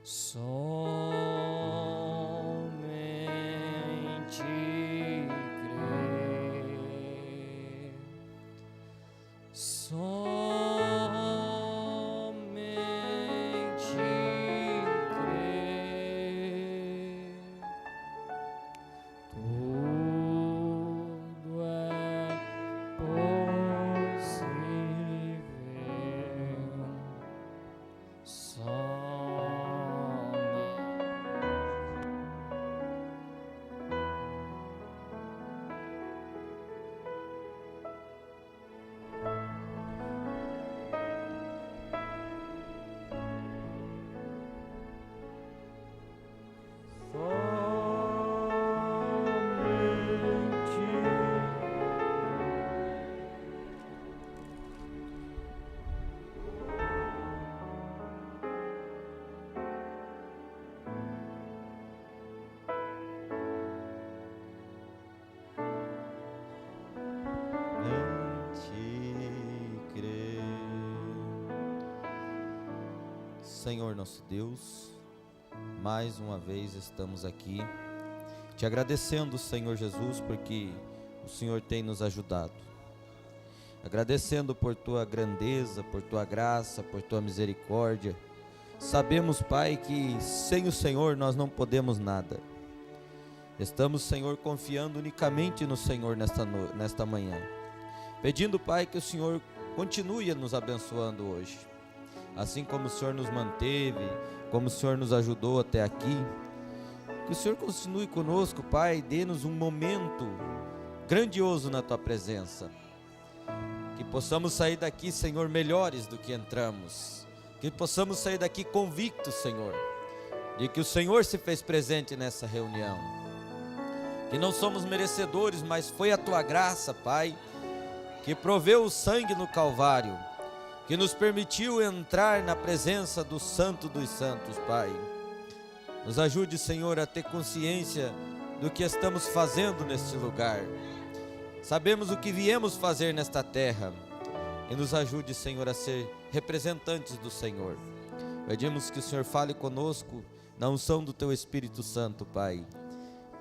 Somente crer, somente crer, tudo é possível. Senhor nosso Deus, mais uma vez estamos aqui te agradecendo, Senhor Jesus, porque o Senhor tem nos ajudado, agradecendo por tua grandeza, por tua graça, por tua misericórdia. Sabemos, Pai, que sem o Senhor nós não podemos nada. Estamos, Senhor, confiando unicamente no Senhor nesta manhã, pedindo, Pai, que o Senhor continue nos abençoando hoje. Assim como o Senhor nos manteve, como o Senhor nos ajudou até aqui, que o Senhor continue conosco, Pai, dê-nos um momento grandioso na Tua presença, que possamos sair daqui, Senhor, melhores do que entramos, que possamos sair daqui convictos, Senhor, de que o Senhor se fez presente nessa reunião, que não somos merecedores, mas foi a Tua graça, Pai, que proveu o sangue no Calvário, que nos permitiu entrar na presença do Santo dos Santos, Pai. Nos ajude, Senhor, a ter consciência do que estamos fazendo neste lugar. Sabemos o que viemos fazer nesta terra, e nos ajude, Senhor, a ser representantes do Senhor. Pedimos que o Senhor fale conosco na unção do Teu Espírito Santo, Pai.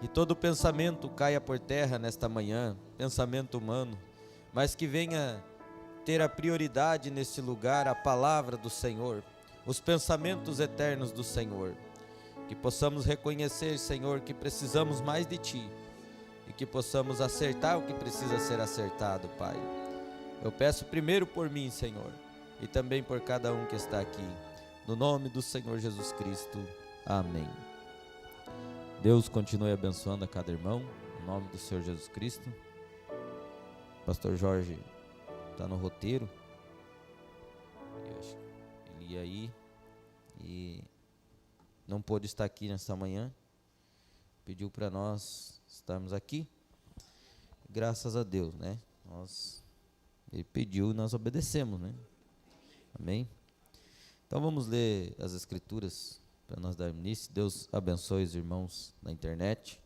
E todo pensamento caia por terra nesta manhã, pensamento humano, mas que venha ter a prioridade nesse lugar, a palavra do Senhor, os pensamentos eternos do Senhor, que possamos reconhecer, Senhor, que precisamos mais de Ti, e que possamos acertar o que precisa ser acertado, Pai. Eu peço primeiro por mim, Senhor, e também por cada um que está aqui, no nome do Senhor Jesus Cristo, amém. Deus continue abençoando a cada irmão, no nome do Senhor Jesus Cristo. Pastor Jorge está no roteiro, ele ia aí e não pôde estar aqui nessa manhã, pediu para nós estarmos aqui, graças a Deus, né? Ele pediu e nós obedecemos, né? Amém? Então vamos ler as escrituras para nós darmos início. Deus abençoe os irmãos na internet.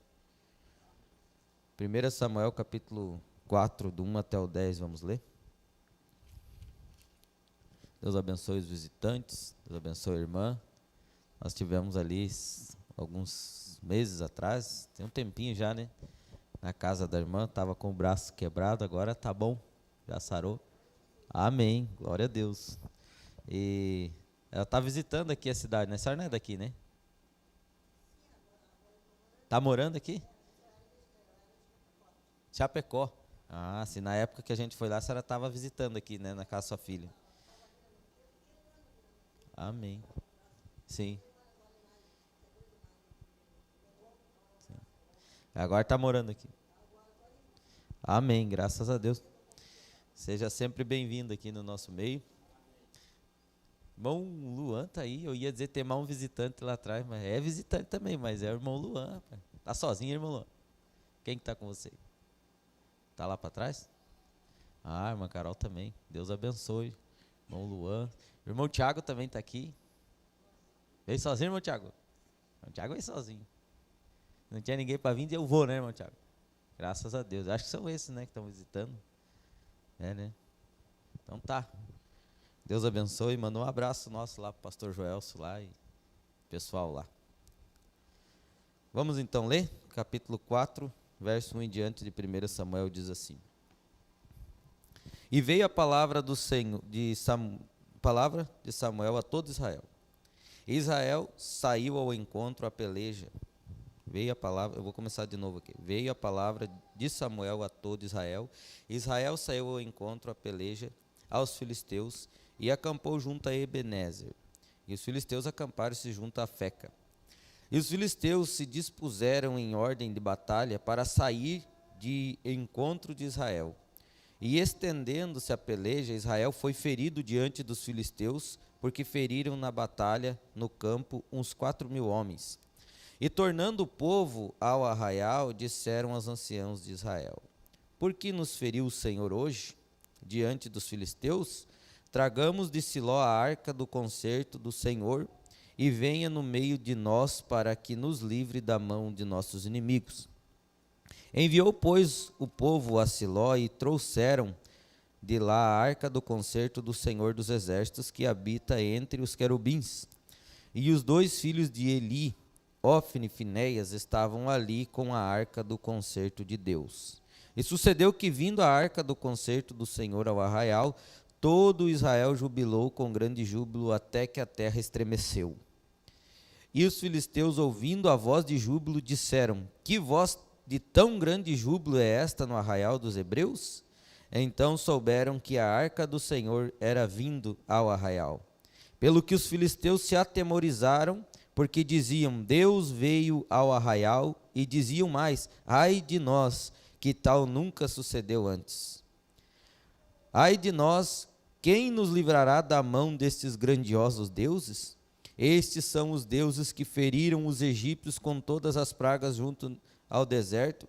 1 Samuel capítulo 4, do 1 até o 10, vamos ler. Deus abençoe os visitantes, Deus abençoe a irmã. Nós tivemos ali alguns meses atrás, tem um tempinho já, né? Na casa da irmã, estava com o braço quebrado, agora tá bom, já sarou. Amém, glória a Deus. E ela está visitando aqui a cidade, né? A senhora não é daqui, né? Está morando aqui? Chapecó. Ah, sim, na época que a gente foi lá, a senhora estava visitando aqui, né? Na casa da sua filha. Amém. Sim. Sim. Agora está morando aqui. Amém, graças a Deus. Seja sempre bem-vindo aqui no nosso meio. Irmão Luan tá aí, eu ia dizer ter mais um visitante lá atrás, mas é visitante também, mas é o irmão Luan, rapaz. Tá sozinho, irmão Luan? Quem que tá com você? Tá lá para trás? Ah, irmã Carol também, Deus abençoe. Irmão Luan, o irmão Tiago também tá aqui. Veio sozinho, irmão Tiago? O irmão Tiago veio sozinho. Não tinha ninguém para vir, eu vou, né, irmão Tiago? Graças a Deus, acho que são esses, né, que estão visitando. É, né? Então tá. Deus abençoe, manda um abraço nosso lá pro pastor Joelso lá. E pessoal lá. Vamos então ler, capítulo 4, verso 1 em diante de 1 Samuel, diz assim: E veio a palavra do Senhor, palavra de Samuel a todo Israel. E Israel saiu ao encontro à peleja. Veio a palavra, eu vou começar de novo aqui. Veio a palavra de Samuel a todo Israel. Israel saiu ao encontro à peleja aos filisteus e acampou junto a Ebenezer. E os filisteus acamparam-se junto a Feca. E os filisteus se dispuseram em ordem de batalha para sair de encontro de Israel. E estendendo-se a peleja, Israel foi ferido diante dos filisteus, porque feriram na batalha no campo uns 4.000 homens. E tornando o povo ao arraial, disseram aos anciãos de Israel: Por que nos feriu o Senhor hoje, diante dos filisteus? Tragamos de Siló a arca do concerto do Senhor, e venha no meio de nós para que nos livre da mão de nossos inimigos. Enviou, pois, o povo a Siló, e trouxeram de lá a arca do concerto do Senhor dos Exércitos, que habita entre os querubins. E os 2 filhos de Eli, Ofne e Finéias, estavam ali com a arca do concerto de Deus. E sucedeu que, vindo a arca do concerto do Senhor ao arraial, todo Israel jubilou com grande júbilo, até que a terra estremeceu. E os filisteus, ouvindo a voz de júbilo, disseram: Que voz de tão grande júbilo é esta no arraial dos hebreus? Então souberam que a arca do Senhor era vindo ao arraial. Pelo que os filisteus se atemorizaram, porque diziam: Deus veio ao arraial, e diziam mais: Ai de nós, que tal nunca sucedeu antes. Ai de nós, quem nos livrará da mão destes grandiosos deuses? Estes são os deuses que feriram os egípcios com todas as pragas junto ao deserto.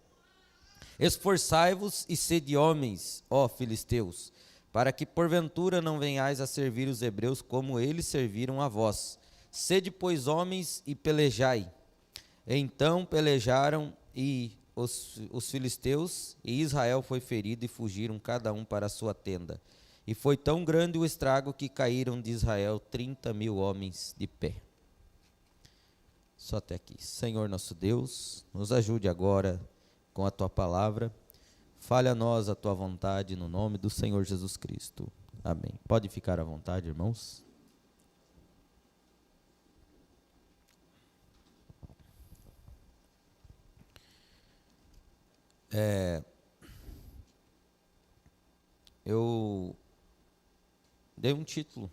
Esforçai-vos e sede homens, ó filisteus, para que porventura não venhais a servir os hebreus como eles serviram a vós. Sede, pois, homens e pelejai. Então pelejaram os filisteus, e Israel foi ferido, e fugiram cada um para a sua tenda. E foi tão grande o estrago que caíram de Israel 30.000 homens de pé. Só até aqui. Senhor nosso Deus, nos ajude agora com a Tua palavra. Fale a nós a Tua vontade, no nome do Senhor Jesus Cristo. Amém. Pode ficar à vontade, irmãos. Eu dei um título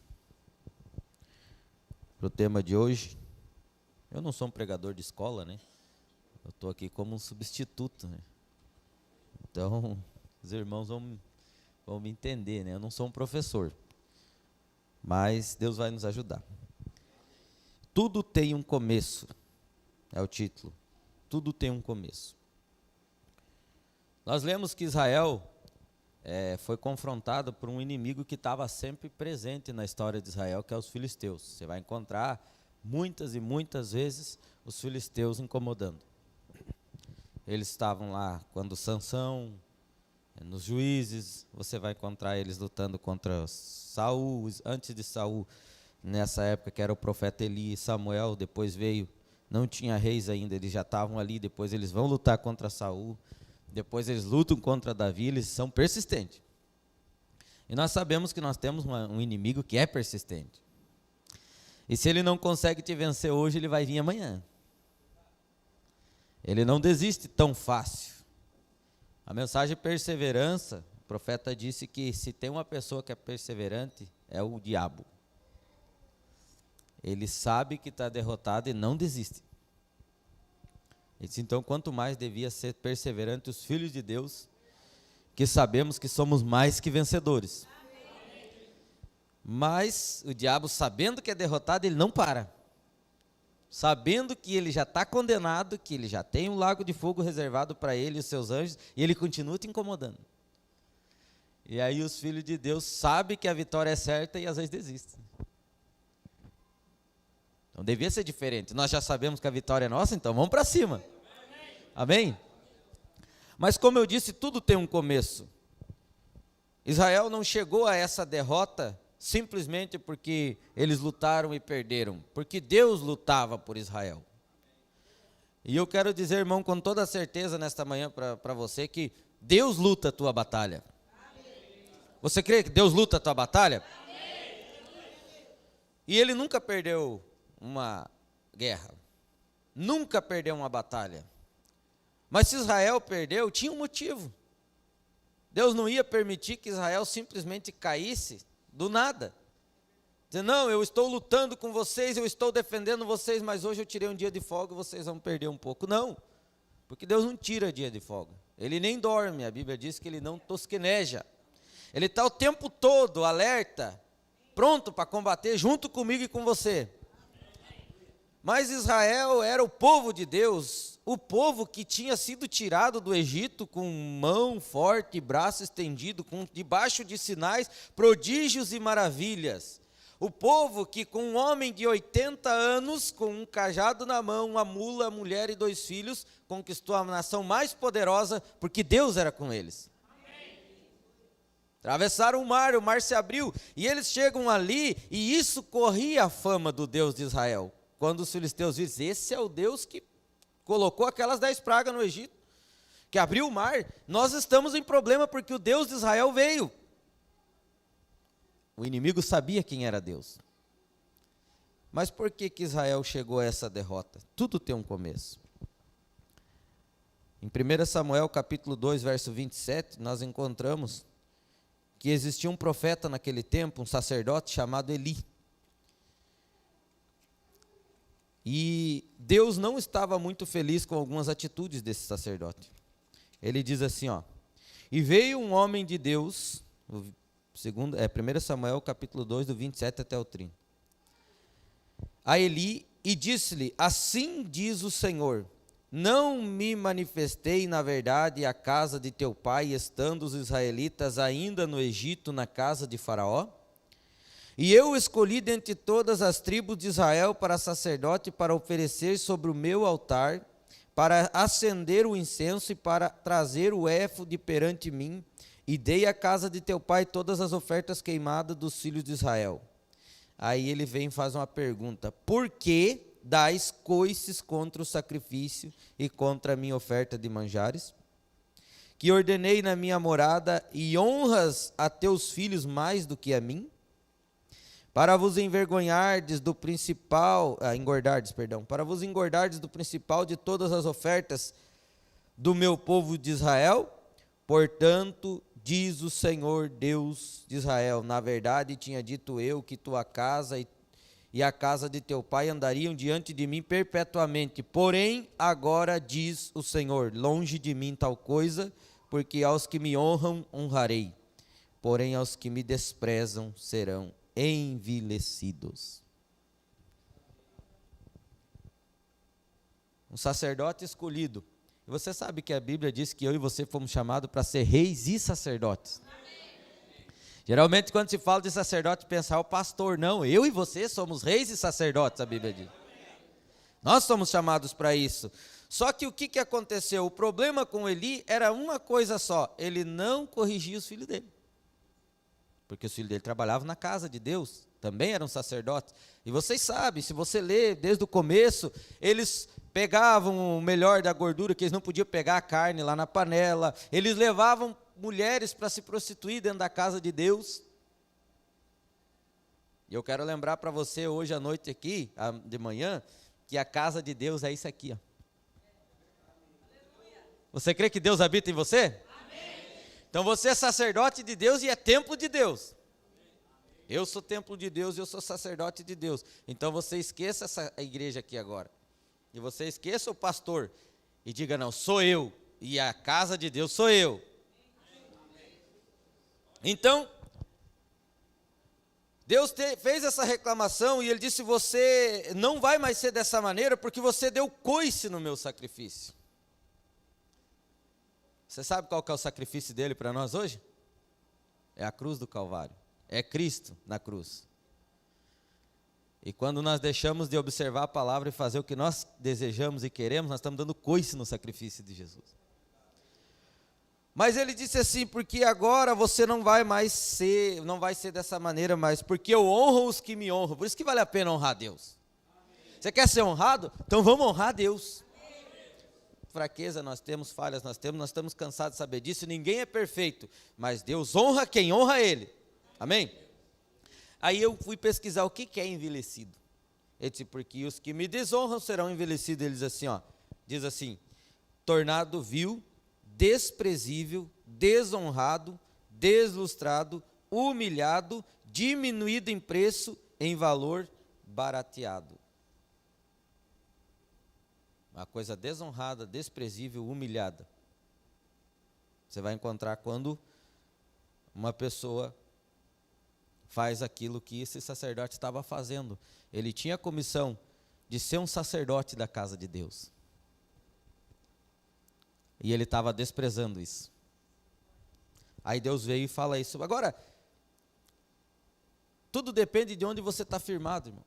para o tema de hoje. Eu não sou um pregador de escola, né? Eu estou aqui como um substituto, né? Então, os irmãos vão me entender, né? Eu não sou um professor, mas Deus vai nos ajudar. Tudo tem um começo, é o título. Tudo tem um começo. Nós lemos que Israel foi confrontado por um inimigo que estava sempre presente na história de Israel, que é os filisteus. Você vai encontrar muitas e muitas vezes os filisteus incomodando. Eles estavam lá quando Sansão, nos Juízes, você vai encontrar eles lutando contra Saul, antes de Saul, nessa época que era o profeta Eli e Samuel, depois veio, não tinha reis ainda, eles já estavam ali, depois eles vão lutar contra Saul, depois eles lutam contra Davi, eles são persistentes. E nós sabemos que nós temos um inimigo que é persistente. E se ele não consegue te vencer hoje, ele vai vir amanhã. Ele não desiste tão fácil. A mensagem perseverança, o profeta disse que se tem uma pessoa que é perseverante, é o diabo. Ele sabe que está derrotado e não desiste. Ele disse, então, quanto mais devia ser perseverante os filhos de Deus, que sabemos que somos mais que vencedores. Mas o diabo, sabendo que é derrotado, ele não para. Sabendo que ele já está condenado, que ele já tem um lago de fogo reservado para ele e os seus anjos, e ele continua te incomodando. E aí os filhos de Deus sabem que a vitória é certa e às vezes desistem. Então devia ser diferente. Nós já sabemos que a vitória é nossa, então vamos para cima. Amém? Mas como eu disse, tudo tem um começo. Israel não chegou a essa derrota simplesmente porque eles lutaram e perderam, porque Deus lutava por Israel. E eu quero dizer, irmão, com toda certeza nesta manhã para você que Deus luta a tua batalha. Você crê que Deus luta a tua batalha? E ele nunca perdeu uma guerra, nunca perdeu uma batalha. Mas se Israel perdeu, tinha um motivo. Deus não ia permitir que Israel simplesmente caísse do nada. Dizer, não, eu estou lutando com vocês, eu estou defendendo vocês, mas hoje eu tirei um dia de folga e vocês vão perder um pouco. Não, porque Deus não tira dia de folga. Ele nem dorme, a Bíblia diz que ele não tosqueneja. Ele está o tempo todo alerta, pronto para combater junto comigo e com você. Mas Israel era o povo de Deus, o povo que tinha sido tirado do Egito com mão forte, braço estendido, debaixo de sinais, prodígios e maravilhas. O povo que com um homem de 80 anos, com um cajado na mão, uma mula, a mulher e 2 filhos, conquistou a nação mais poderosa, porque Deus era com eles. Atravessaram o mar se abriu, e eles chegam ali, e isso corria a fama do Deus de Israel. Quando os filisteus dizem, esse é o Deus que colocou aquelas 10 pragas no Egito, que abriu o mar, nós estamos em problema porque o Deus de Israel veio. O inimigo sabia quem era Deus. Mas por que Israel chegou a essa derrota? Tudo tem um começo. Em 1 Samuel capítulo 2, verso 27, nós encontramos que existia um profeta naquele tempo, um sacerdote chamado Eli. E Deus não estava muito feliz com algumas atitudes desse sacerdote. Ele diz assim, ó, e veio um homem de Deus, 1 Samuel capítulo 2, do 27 até o 30, a Eli, e disse-lhe, assim diz o Senhor, não me manifestei na verdade à casa de teu pai, estando os israelitas ainda no Egito, na casa de Faraó? E eu escolhi dentre todas as tribos de Israel para sacerdote, para oferecer sobre o meu altar, para acender o incenso e para trazer o éfode perante mim, e dei à casa de teu pai todas as ofertas queimadas dos filhos de Israel. Aí ele vem e faz uma pergunta, por que dais coices contra o sacrifício e contra a minha oferta de manjares? Que ordenei na minha morada, e honras a teus filhos mais do que a mim? Para vos engordardes do principal do principal de todas as ofertas do meu povo de Israel? Portanto, diz o Senhor Deus de Israel, na verdade tinha dito eu que tua casa e a casa de teu pai andariam diante de mim perpetuamente. Porém, agora diz o Senhor, longe de mim tal coisa, porque aos que me honram, honrarei. Porém, aos que me desprezam, serão envilecidos. Um sacerdote escolhido. E você sabe que a Bíblia diz que eu e você fomos chamados para ser reis e sacerdotes. Geralmente quando se fala de sacerdote, pensar o pastor. Não, eu e você somos reis e sacerdotes, a Bíblia diz. Nós somos chamados para isso. Só que o que aconteceu? O problema com Eli era uma coisa só. Ele não corrigia os filhos dele. Porque os filhos dele trabalhavam na casa de Deus, também eram sacerdotes. E vocês sabem, se você ler desde o começo, eles pegavam o melhor da gordura, que eles não podiam pegar a carne lá na panela. Eles levavam mulheres para se prostituir dentro da casa de Deus. E eu quero lembrar para você hoje à noite aqui, de manhã, que a casa de Deus é isso aqui, ó. Você crê que Deus habita em você? Então você é sacerdote de Deus e é templo de Deus. Eu sou templo de Deus e eu sou sacerdote de Deus. Então você esqueça essa igreja aqui agora. E você esqueça o pastor. E diga, não, sou eu. E a casa de Deus sou eu. Então, Deus fez essa reclamação e ele disse, você não vai mais ser dessa maneira porque você deu coice no meu sacrifício. Você sabe qual que é o sacrifício dele para nós hoje? É a cruz do Calvário. É Cristo na cruz. E quando nós deixamos de observar a palavra e fazer o que nós desejamos e queremos, nós estamos dando coice no sacrifício de Jesus. Mas ele disse assim, porque agora você não vai ser dessa maneira mais, porque eu honro os que me honram. Por isso que vale a pena honrar Deus. Você quer ser honrado? Então vamos honrar Deus. Fraqueza nós temos, falhas nós estamos cansados de saber disso, ninguém é perfeito, mas Deus honra quem honra Ele. Amém? Aí eu fui pesquisar o que é envelhecido. Ele disse, porque os que me desonram serão envelhecidos. Ele diz assim, tornado vil, desprezível, desonrado, deslustrado, humilhado, diminuído em preço, em valor, barateado. Uma coisa desonrada, desprezível, humilhada. Você vai encontrar quando uma pessoa faz aquilo que esse sacerdote estava fazendo. Ele tinha a comissão de ser um sacerdote da casa de Deus. E ele estava desprezando isso. Aí Deus veio e fala isso. Agora, tudo depende de onde você está firmado, irmão.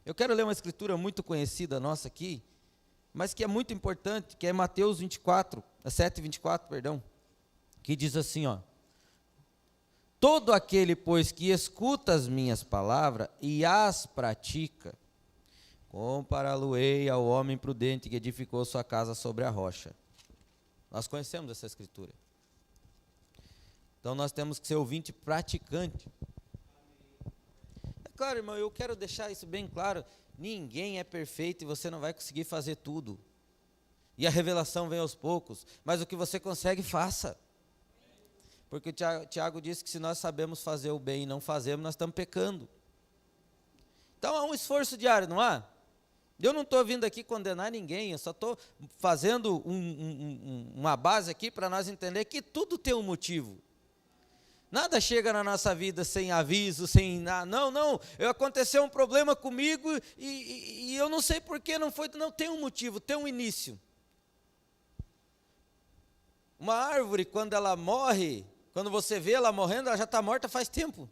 Eu quero ler uma escritura muito conhecida nossa aqui, mas que é muito importante, que é Mateus 7:24, perdão, que diz assim, todo aquele, pois, que escuta as minhas palavras e as pratica, compará-lo-ei ao homem prudente que edificou sua casa sobre a rocha. Nós conhecemos essa escritura. Então nós temos que ser ouvinte praticante. É claro, irmão, eu quero deixar isso bem claro. Ninguém é perfeito e você não vai conseguir fazer tudo. E a revelação vem aos poucos. Mas o que você consegue, faça. Porque o Tiago disse que se nós sabemos fazer o bem e não fazemos, nós estamos pecando. Então há um esforço diário, não há? Eu não estou vindo aqui condenar ninguém, eu só estou fazendo uma base aqui para nós entender que tudo tem um motivo. Nada chega na nossa vida sem aviso, sem nada. Não, aconteceu um problema comigo e eu não sei porquê, não tem um motivo, tem um início. Uma árvore, quando ela morre, quando você vê ela morrendo, ela já está morta faz tempo.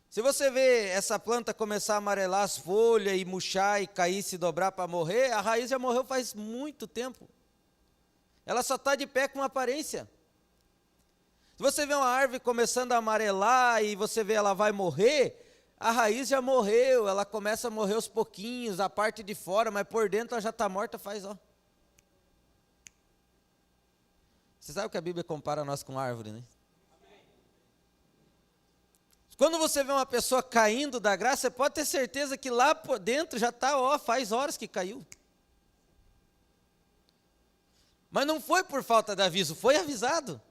Se você vê essa planta começar a amarelar as folhas e murchar e cair, se dobrar para morrer, a raiz já morreu faz muito tempo. Ela só está de pé com aparência. Se você vê uma árvore começando a amarelar e você vê ela vai morrer, a raiz já morreu, ela começa a morrer aos pouquinhos, a parte de fora, mas por dentro ela já está morta faz, Você sabe que a Bíblia compara nós com árvore, né? Quando você vê uma pessoa caindo da graça, você pode ter certeza que lá por dentro já está, faz horas que caiu. Mas não foi por falta de aviso, foi avisado,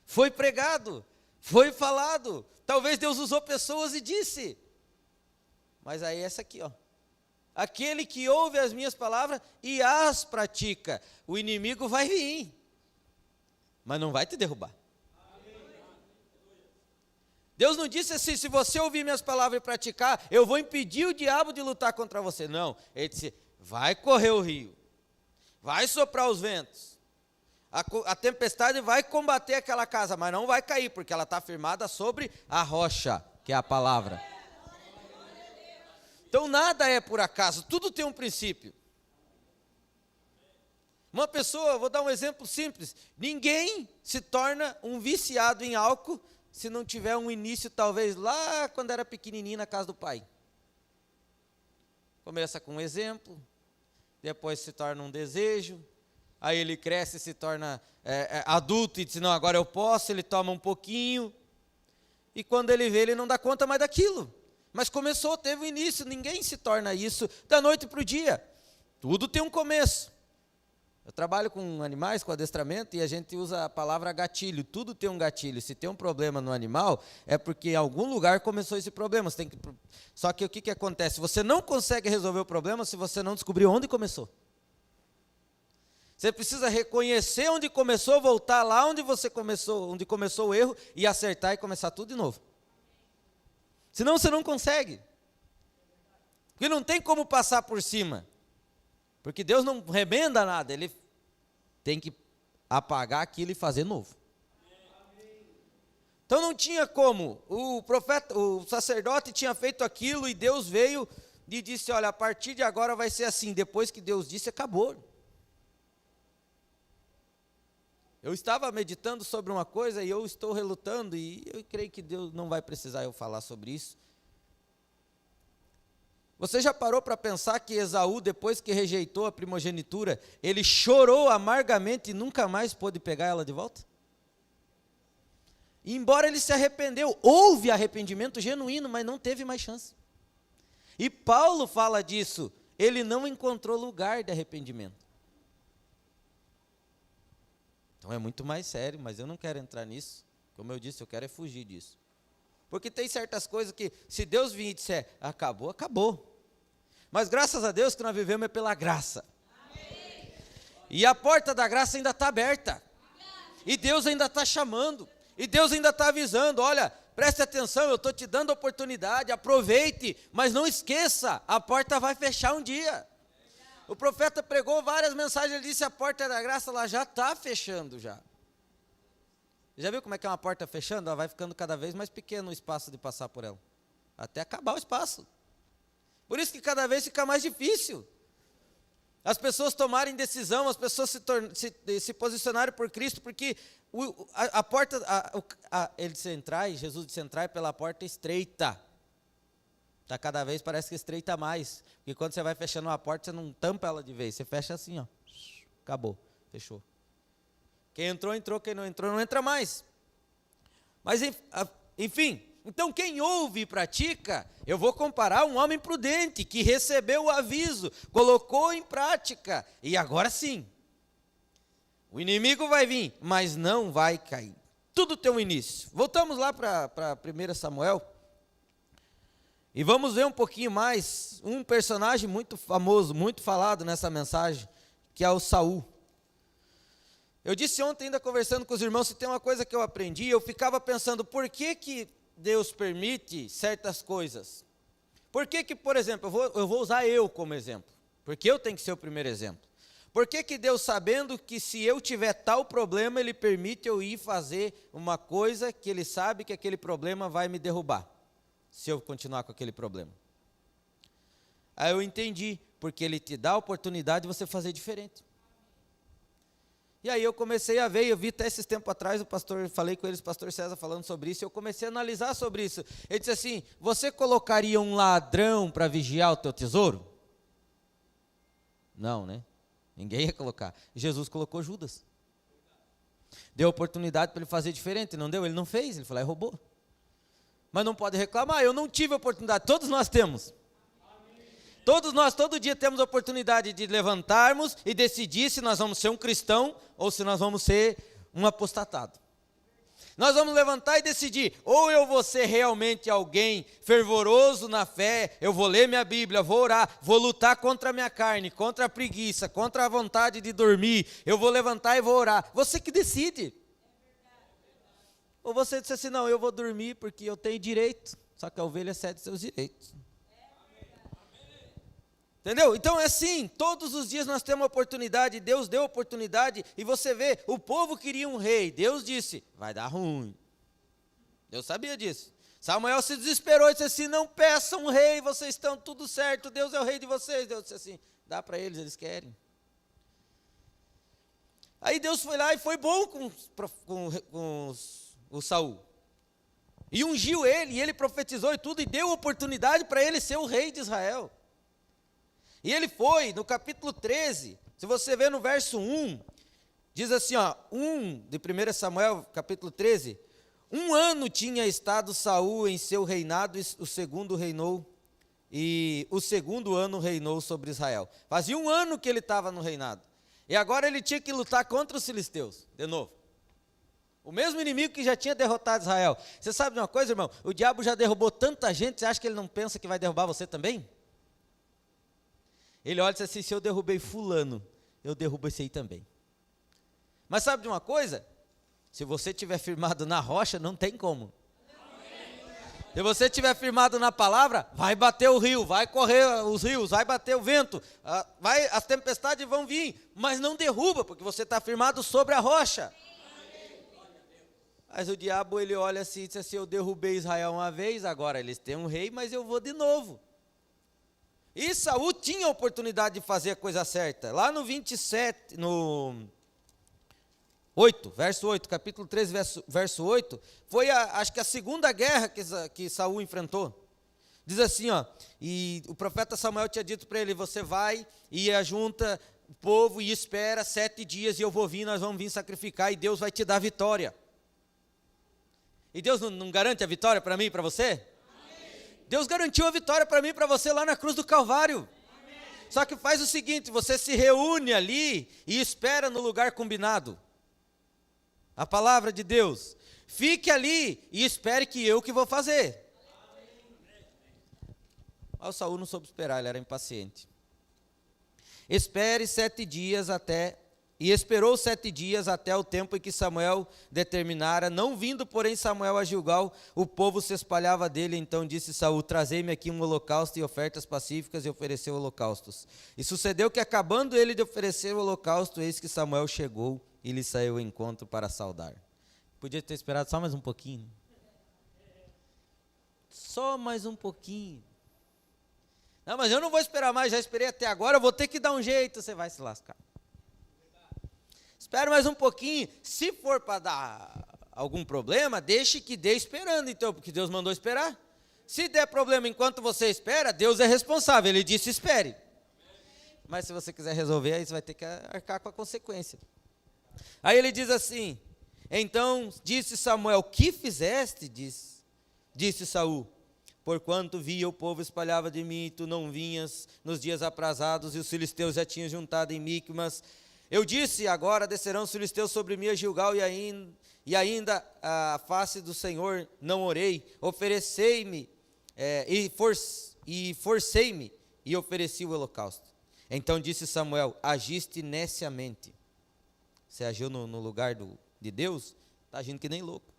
foi pregado, foi falado. Talvez Deus usou pessoas e disse. Mas aí essa aqui, aquele que ouve as minhas palavras e as pratica, o inimigo vai vir, mas não vai te derrubar. Deus não disse assim, se você ouvir minhas palavras e praticar, eu vou impedir o diabo de lutar contra você. Não, ele disse, vai correr o rio, vai soprar os ventos, a tempestade vai combater aquela casa, mas não vai cair, porque ela está firmada sobre a rocha, que é a palavra. Então nada é por acaso, tudo tem um princípio. Uma pessoa, vou dar um exemplo simples, ninguém se torna um viciado em álcool se não tiver um início, talvez, lá quando era pequenininho na casa do pai. Começa com um exemplo, depois se torna um desejo, aí ele cresce e se torna adulto e diz, não, agora eu posso, ele toma um pouquinho, e quando ele vê, ele não dá conta mais daquilo. Mas começou, teve um início, ninguém se torna isso da noite para o dia. Tudo tem um começo. Eu trabalho com animais, com adestramento, e a gente usa a palavra gatilho. Tudo tem um gatilho. Se tem um problema no animal, é porque em algum lugar começou esse problema. Só que o que acontece? Você não consegue resolver o problema se você não descobrir onde começou. Você precisa reconhecer onde começou, voltar lá onde você começou, onde começou o erro, e acertar e começar tudo de novo. Senão você não consegue. Porque não tem como passar por cima. Porque Deus não remenda nada, Ele tem que apagar aquilo e fazer novo. Então não tinha como, o sacerdote tinha feito aquilo e Deus veio e disse, olha, a partir de agora vai ser assim, depois que Deus disse, acabou. Eu estava meditando sobre uma coisa e eu estou relutando, e eu creio que Deus não vai precisar eu falar sobre isso. Você já parou para pensar que Esaú, depois que rejeitou a primogenitura, ele chorou amargamente e nunca mais pôde pegar ela de volta? E embora ele se arrependeu, houve arrependimento genuíno, mas não teve mais chance. E Paulo fala disso, ele não encontrou lugar de arrependimento. Então é muito mais sério, mas eu não quero entrar nisso. Como eu disse, eu quero é fugir disso. Porque tem certas coisas que, se Deus vir e disser, acabou, acabou. Mas graças a Deus que nós vivemos é pela graça. Amém. E a porta da graça ainda está aberta. E Deus ainda está chamando. E Deus ainda está avisando, olha, preste atenção, eu estou te dando oportunidade, aproveite, mas não esqueça, a porta vai fechar um dia. O profeta pregou várias mensagens, ele disse, a porta da graça, ela já está fechando já. Já viu como é que é uma porta fechando? Ela vai ficando cada vez mais pequeno o espaço de passar por ela, até acabar o espaço. Por isso que cada vez fica mais difícil. As pessoas tomarem decisão, as pessoas se posicionarem por Cristo, porque a porta, ele disse entrar, Jesus disse entrar pela porta estreita. Tá, cada vez parece que estreita mais, porque quando você vai fechando uma porta, você não tampa ela de vez, você fecha assim, ó, acabou, fechou. Quem entrou, entrou, quem não entrou, não entra mais. Mas, enfim, então quem ouve e pratica, eu vou comparar um homem prudente, que recebeu o aviso, colocou em prática, e agora sim, o inimigo vai vir, mas não vai cair. Tudo tem um início. Voltamos lá para 1 Samuel, e vamos ver um pouquinho mais, um personagem muito famoso, muito falado nessa mensagem, que é o Saul. Eu disse ontem, ainda conversando com os irmãos, se tem uma coisa que eu aprendi, eu ficava pensando, por que Deus permite certas coisas? Por que, por exemplo, eu vou usar eu como exemplo, porque eu tenho que ser o primeiro exemplo. Por que Deus, sabendo que se eu tiver tal problema, Ele permite eu ir fazer uma coisa que Ele sabe que aquele problema vai me derrubar, se eu continuar com aquele problema? Aí eu entendi, porque Ele te dá a oportunidade de você fazer diferente. E aí eu comecei a ver, eu vi até esses tempos atrás, falei com eles, o pastor César falando sobre isso, eu comecei a analisar sobre isso. Ele disse assim, você colocaria um ladrão para vigiar o teu tesouro? Não, né? Ninguém ia colocar. Jesus colocou Judas. Deu oportunidade para ele fazer diferente, não deu? Ele não fez, ele foi lá e roubou. Mas não pode reclamar, eu não tive oportunidade, todos nós temos. Todos nós, todo dia temos a oportunidade de levantarmos e decidir se nós vamos ser um cristão ou se nós vamos ser um apostatado. Nós vamos levantar e decidir, ou eu vou ser realmente alguém fervoroso na fé, eu vou ler minha Bíblia, vou orar, vou lutar contra a minha carne, contra a preguiça, contra a vontade de dormir, eu vou levantar e vou orar. Você que decide. Ou você diz assim, não, eu vou dormir porque eu tenho direito, só que a ovelha cede seus direitos. Entendeu? Então é assim, todos os dias nós temos oportunidade, Deus deu oportunidade, e você vê, o povo queria um rei, Deus disse, vai dar ruim. Deus sabia disso. Samuel se desesperou e disse assim, não peçam um rei, vocês estão tudo certo, Deus é o rei de vocês. Deus disse assim, dá para eles querem. Aí Deus foi lá e foi bom com o Saul. E ungiu ele, e ele profetizou e tudo, e deu oportunidade para ele ser o rei de Israel. E ele foi, no capítulo 13, se você ver no verso 1, diz assim, ó, de 1 Samuel, capítulo 13, 1 ano tinha estado Saul em seu reinado, e o segundo ano reinou sobre Israel. Fazia 1 ano que ele estava no reinado. E agora ele tinha que lutar contra os filisteus, de novo. O mesmo inimigo que já tinha derrotado Israel. Você sabe de uma coisa, irmão? O diabo já derrubou tanta gente, você acha que ele não pensa que vai derrubar você também? Ele olha e diz assim, se eu derrubei fulano, eu derrubo esse aí também. Mas sabe de uma coisa? Se você estiver firmado na rocha, não tem como. Se você estiver firmado na palavra, vai bater o rio, vai correr os rios, vai bater o vento, as tempestades vão vir, mas não derruba, porque você está firmado sobre a rocha. Mas o diabo, ele olha assim e diz assim, eu derrubei Israel uma vez, agora eles têm um rei, mas eu vou de novo. E Saul tinha a oportunidade de fazer a coisa certa. Lá no 27, 8, verso 8, capítulo 13, verso 8, foi acho que a segunda guerra que Saul enfrentou. Diz assim, ó, e o profeta Samuel tinha dito para ele, você vai e ajunta o povo e espera 7 dias e eu vou vir, nós vamos vir sacrificar e Deus vai te dar vitória. E Deus não garante a vitória para mim e para você? Amém. Deus garantiu a vitória para mim e para você lá na cruz do Calvário. Amém. Só que faz o seguinte, você se reúne ali e espera no lugar combinado. A palavra de Deus. Fique ali e espere que eu que vou fazer. O Saul não soube esperar, ele era impaciente. Espere 7 dias até, e esperou 7 dias até o tempo em que Samuel determinara, não vindo, porém, Samuel a Gilgal, o povo se espalhava dele, então disse Saul, trazei-me aqui um holocausto e ofertas pacíficas, e ofereceu holocaustos. E sucedeu que, acabando ele de oferecer o holocausto, eis que Samuel chegou, e lhe saiu ao encontro para saudar. Podia ter esperado só mais um pouquinho. Só mais um pouquinho. Não, mas eu não vou esperar mais, já esperei até agora, eu vou ter que dar um jeito, você vai se lascar. Espera mais um pouquinho, se for para dar algum problema, deixe que dê esperando então, porque Deus mandou esperar. Se der problema enquanto você espera, Deus é responsável, Ele disse espere. Mas se você quiser resolver, aí você vai ter que arcar com a consequência. Aí ele diz assim, então disse Samuel, que fizeste? Disse Saul. Porquanto via o povo espalhava de mim, tu não vinhas nos dias aprazados, e os filisteus já tinham juntado em Micmas. Eu disse, agora descerão os filisteus sobre mim a Gilgal, e ainda a face do Senhor não orei. Oferecei-me, e forcei-me, e ofereci o holocausto. Então disse Samuel, agiste neciamente. Você agiu no lugar de Deus, está agindo que nem louco.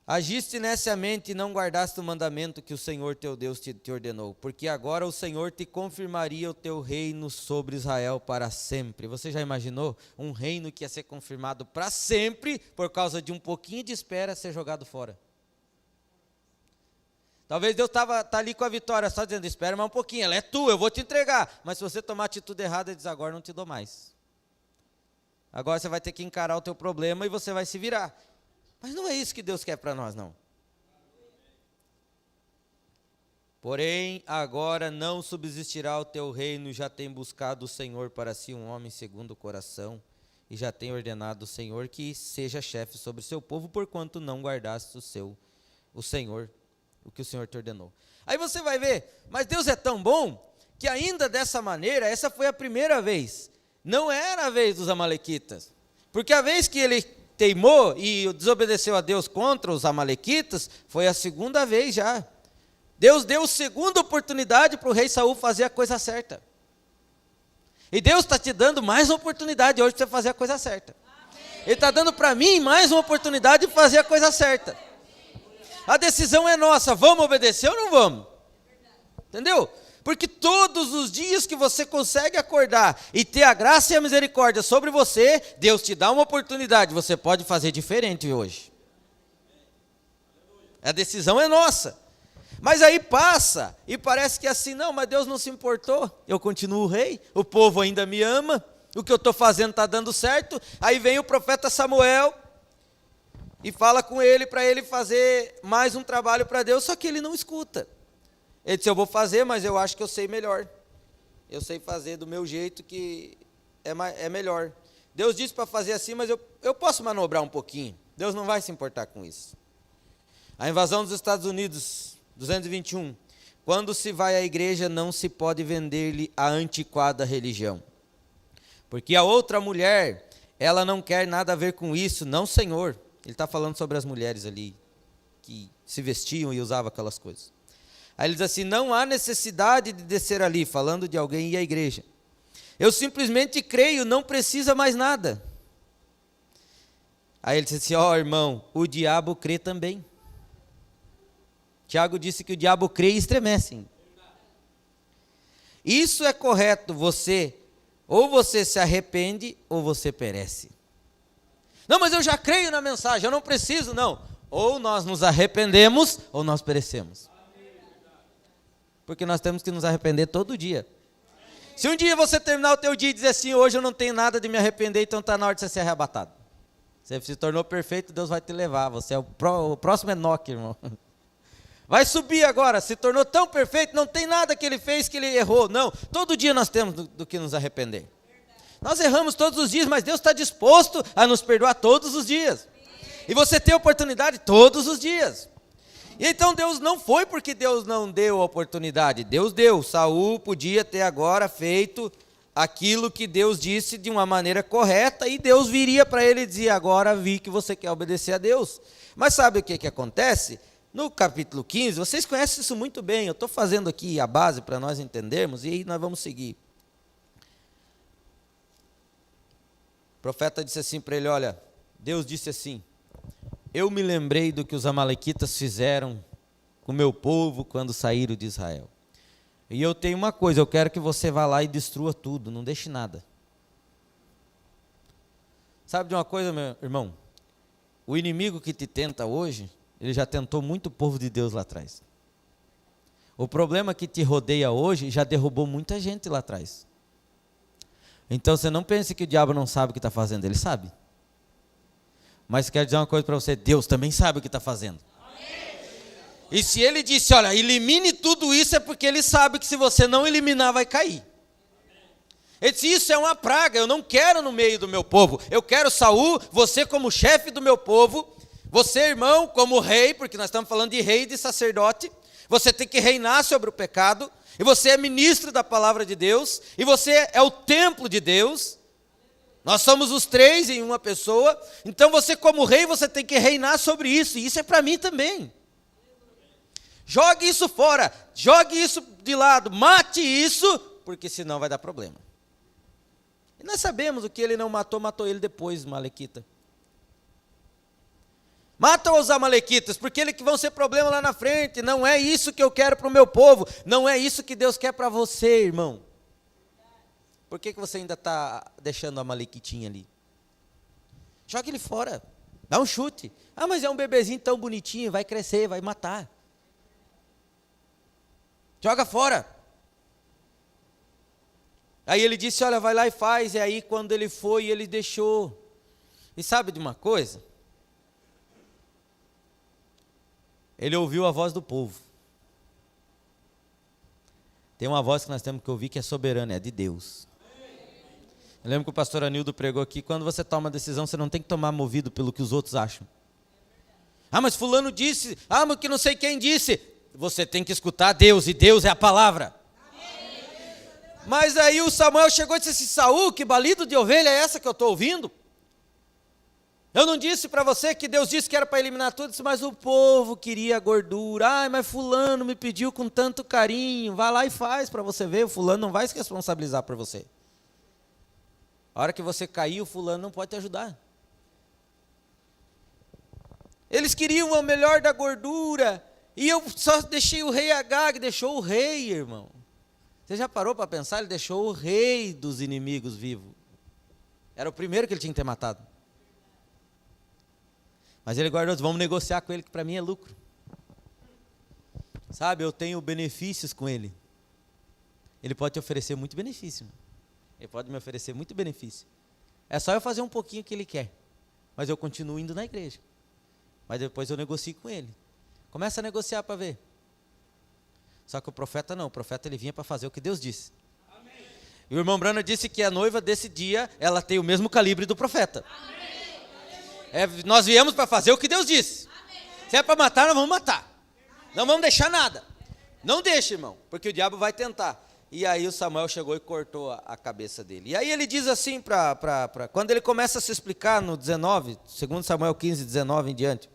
Agiste neciamente e não guardaste o mandamento que o Senhor teu Deus te ordenou, porque agora o Senhor te confirmaria o teu reino sobre Israel para sempre. Você já imaginou um reino que ia ser confirmado para sempre, por causa de um pouquinho de espera ser jogado fora? Talvez Deus tá ali com a vitória, só dizendo, espera mais um pouquinho, ela é tua, eu vou te entregar. Mas se você tomar a atitude errada, ele diz, agora não te dou mais. Agora você vai ter que encarar o teu problema e você vai se virar. Mas não é isso que Deus quer para nós, não. Porém, agora não subsistirá o teu reino, já tem buscado o Senhor para si um homem segundo o coração, e já tem ordenado o Senhor que seja chefe sobre o seu povo, porquanto não guardaste o Senhor, o que o Senhor te ordenou. Aí você vai ver, mas Deus é tão bom, que ainda dessa maneira, essa foi a primeira vez, não era a vez dos amalequitas, porque a vez que ele teimou e desobedeceu a Deus contra os amalequitas, foi a segunda vez já. Deus deu segunda oportunidade para o rei Saul fazer a coisa certa. E Deus está te dando mais uma oportunidade hoje para você fazer a coisa certa. Ele está dando para mim mais uma oportunidade de fazer a coisa certa. A decisão é nossa, vamos obedecer ou não vamos? Entendeu? Porque todos os dias que você consegue acordar e ter a graça e a misericórdia sobre você, Deus te dá uma oportunidade, você pode fazer diferente hoje. A decisão é nossa. Mas aí passa, e parece que é assim, não, mas Deus não se importou, eu continuo rei, o povo ainda me ama, o que eu estou fazendo está dando certo. Aí vem o profeta Samuel e fala com ele para ele fazer mais um trabalho para Deus, só que ele não escuta. Ele disse, eu vou fazer, mas eu acho que eu sei melhor. Eu sei fazer do meu jeito que é melhor. Deus disse para fazer assim, mas eu posso manobrar um pouquinho. Deus não vai se importar com isso. A invasão dos Estados Unidos, 221. Quando se vai à igreja, não se pode vender-lhe a antiquada religião. Porque a outra mulher, ela não quer nada a ver com isso, não, Senhor. Ele está falando sobre as mulheres ali, que se vestiam e usavam aquelas coisas. Aí ele diz assim, não há necessidade de descer ali, falando de alguém e a igreja. Eu simplesmente creio, não precisa mais nada. Aí ele disse assim, ó irmão, o diabo crê também. Tiago disse que o diabo crê e estremece. Isso é correto, ou você se arrepende, ou você perece. Não, mas eu já creio na mensagem, eu não preciso, não. Ou nós nos arrependemos, ou nós perecemos. Porque nós temos que nos arrepender todo dia. Se um dia você terminar o teu dia e dizer assim, hoje eu não tenho nada de me arrepender, então está na hora de você ser arrebatado. Você se tornou perfeito, Deus vai te levar. Você é o próximo Enoque, irmão. Vai subir agora, se tornou tão perfeito, não tem nada que ele fez que ele errou. Não, todo dia nós temos do que nos arrepender. Nós erramos todos os dias, mas Deus está disposto a nos perdoar todos os dias. E você tem oportunidade todos os dias. E então Deus não foi porque Deus não deu a oportunidade. Deus deu. Saul podia ter agora feito aquilo que Deus disse de uma maneira correta, e Deus viria para ele e dizia, agora vi que você quer obedecer a Deus. Mas sabe o que acontece? No capítulo 15, vocês conhecem isso muito bem, eu estou fazendo aqui a base para nós entendermos, e aí nós vamos seguir. O profeta disse assim para ele, olha, Deus disse assim, eu me lembrei do que os amalequitas fizeram com o meu povo quando saíram de Israel. E eu tenho uma coisa, eu quero que você vá lá e destrua tudo, não deixe nada. Sabe de uma coisa, meu irmão? O inimigo que te tenta hoje, ele já tentou muito o povo de Deus lá atrás. O problema que te rodeia hoje já derrubou muita gente lá atrás. Então você não pense que o diabo não sabe o que está fazendo, ele sabe. Mas quero dizer uma coisa para você, Deus também sabe o que está fazendo. E se ele disse, olha, elimine tudo isso, é porque ele sabe que se você não eliminar, vai cair. Ele disse, isso é uma praga, eu não quero no meio do meu povo. Eu quero Saul, você como chefe do meu povo, você, irmão, como rei, porque nós estamos falando de rei e de sacerdote, você tem que reinar sobre o pecado, e você é ministro da palavra de Deus, e você é o templo de Deus. Nós somos os três em uma pessoa, então você como rei, você tem que reinar sobre isso, e isso é para mim também. Jogue isso fora, jogue isso de lado, mate isso, porque senão vai dar problema. E nós sabemos o que ele não matou, matou ele depois, Malequita. Matam os amalequitas, porque eles que vão ser problema lá na frente. Não é isso que eu quero para o meu povo. Não é isso que Deus quer para você, irmão. Por que você ainda está deixando a amalequitinha ali? Joga ele fora. Dá um chute. Ah, mas é um bebezinho tão bonitinho, vai crescer, vai matar. Joga fora. Aí ele disse, olha, vai lá e faz. E aí quando ele foi, ele deixou. E sabe de uma coisa? Ele ouviu a voz do povo. Tem uma voz que nós temos que ouvir que é soberana, é de Deus. Eu lembro que o pastor Anildo pregou aqui, quando você toma uma decisão, você não tem que tomar movido pelo que os outros acham. Ah, mas fulano disse, ah, mas que não sei quem disse. Você tem que escutar Deus, e Deus é a palavra. Mas aí o Samuel chegou e disse assim, Saul, que balido de ovelha é essa que eu estou ouvindo? Eu não disse para você que Deus disse que era para eliminar tudo, mas o povo queria gordura. Ai, mas fulano me pediu com tanto carinho. Vai lá e faz para você ver, o fulano não vai se responsabilizar por você. A hora que você cair, o fulano não pode te ajudar. Eles queriam o melhor da gordura, e eu só deixei o rei Agag, deixou o rei, irmão. Você já parou para pensar? Ele deixou o rei dos inimigos vivo. Era o primeiro que ele tinha que ter matado. Mas ele guardou, vamos negociar com ele, que para mim é lucro. Sabe, eu tenho benefícios com ele. Ele pode te oferecer muito benefício. Ele pode me oferecer muito benefício. É só eu fazer um pouquinho o que ele quer. Mas eu continuo indo na igreja. Mas depois eu negocio com ele. Começa a negociar para ver. Só que o profeta não. O profeta ele vinha para fazer o que Deus disse. Amém. E o irmão Brana disse que a noiva desse dia, ela tem o mesmo calibre do profeta. Nós viemos para fazer o que Deus disse. Amém. Se é para matar, nós vamos matar. Não vamos deixar nada. Não deixe, irmão, porque o diabo vai tentar. E aí o Samuel chegou e cortou a cabeça dele. E aí ele diz assim, quando ele começa a se explicar no 19, 2 Samuel 15, 19 em diante.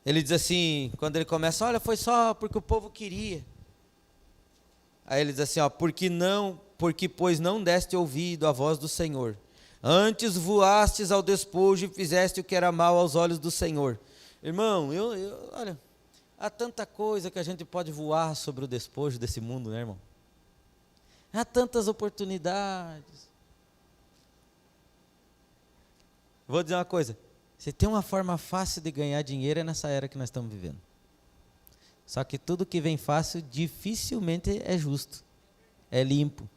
Ele diz assim, quando ele começa, olha, foi só porque o povo queria. Aí ele diz assim, ó, porque pois não deste ouvido à voz do Senhor. Antes voastes ao despojo e fizeste o que era mal aos olhos do Senhor. Irmão, olha, há tanta coisa que a gente pode voar sobre o despojo desse mundo, né, irmão? Há tantas oportunidades. Vou dizer uma coisa, se tem uma forma fácil de ganhar dinheiro é nessa era que nós estamos vivendo. Só que tudo que vem fácil dificilmente é justo. é limpo.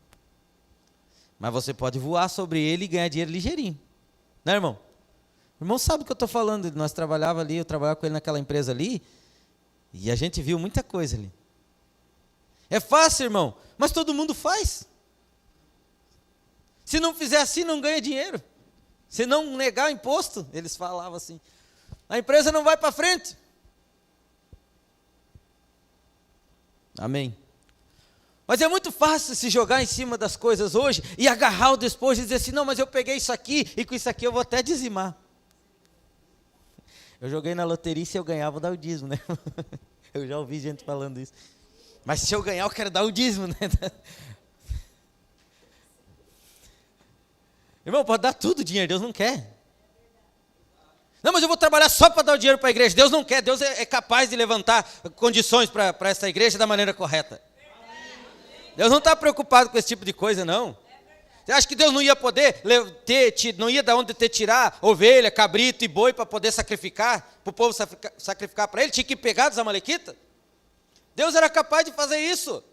Mas você pode voar sobre ele e ganhar dinheiro ligeirinho. Né, irmão? O irmão sabe o que eu estou falando. Nós trabalhava ali, eu trabalhava com ele naquela empresa ali, e a gente viu muita coisa ali. É fácil, irmão, mas todo mundo faz. Se não fizer assim, não ganha dinheiro. Se não negar o imposto, eles falavam assim, a empresa não vai para frente. Amém. Mas é muito fácil se jogar em cima das coisas hoje e agarrar o despojo e dizer assim, não, mas eu peguei isso aqui e com isso aqui eu vou até dizimar. Eu joguei na loteria e se eu ganhar, vou dar o dízimo, né? Eu já ouvi gente falando isso. Mas se eu ganhar, eu quero dar o dízimo, né? Irmão, pode dar tudo o dinheiro, Deus não quer. Não, mas eu vou trabalhar só para dar o dinheiro para a igreja. Deus não quer, Deus é capaz de levantar condições para essa igreja da maneira correta. Deus não está preocupado com esse tipo de coisa, não. Você acha que Deus não ia poder não ia dar onde tirar ovelha, cabrito e boi para poder sacrificar, para o povo sacrificar para ele? Tinha que pegar dos amalequitas? Deus era capaz de fazer isso.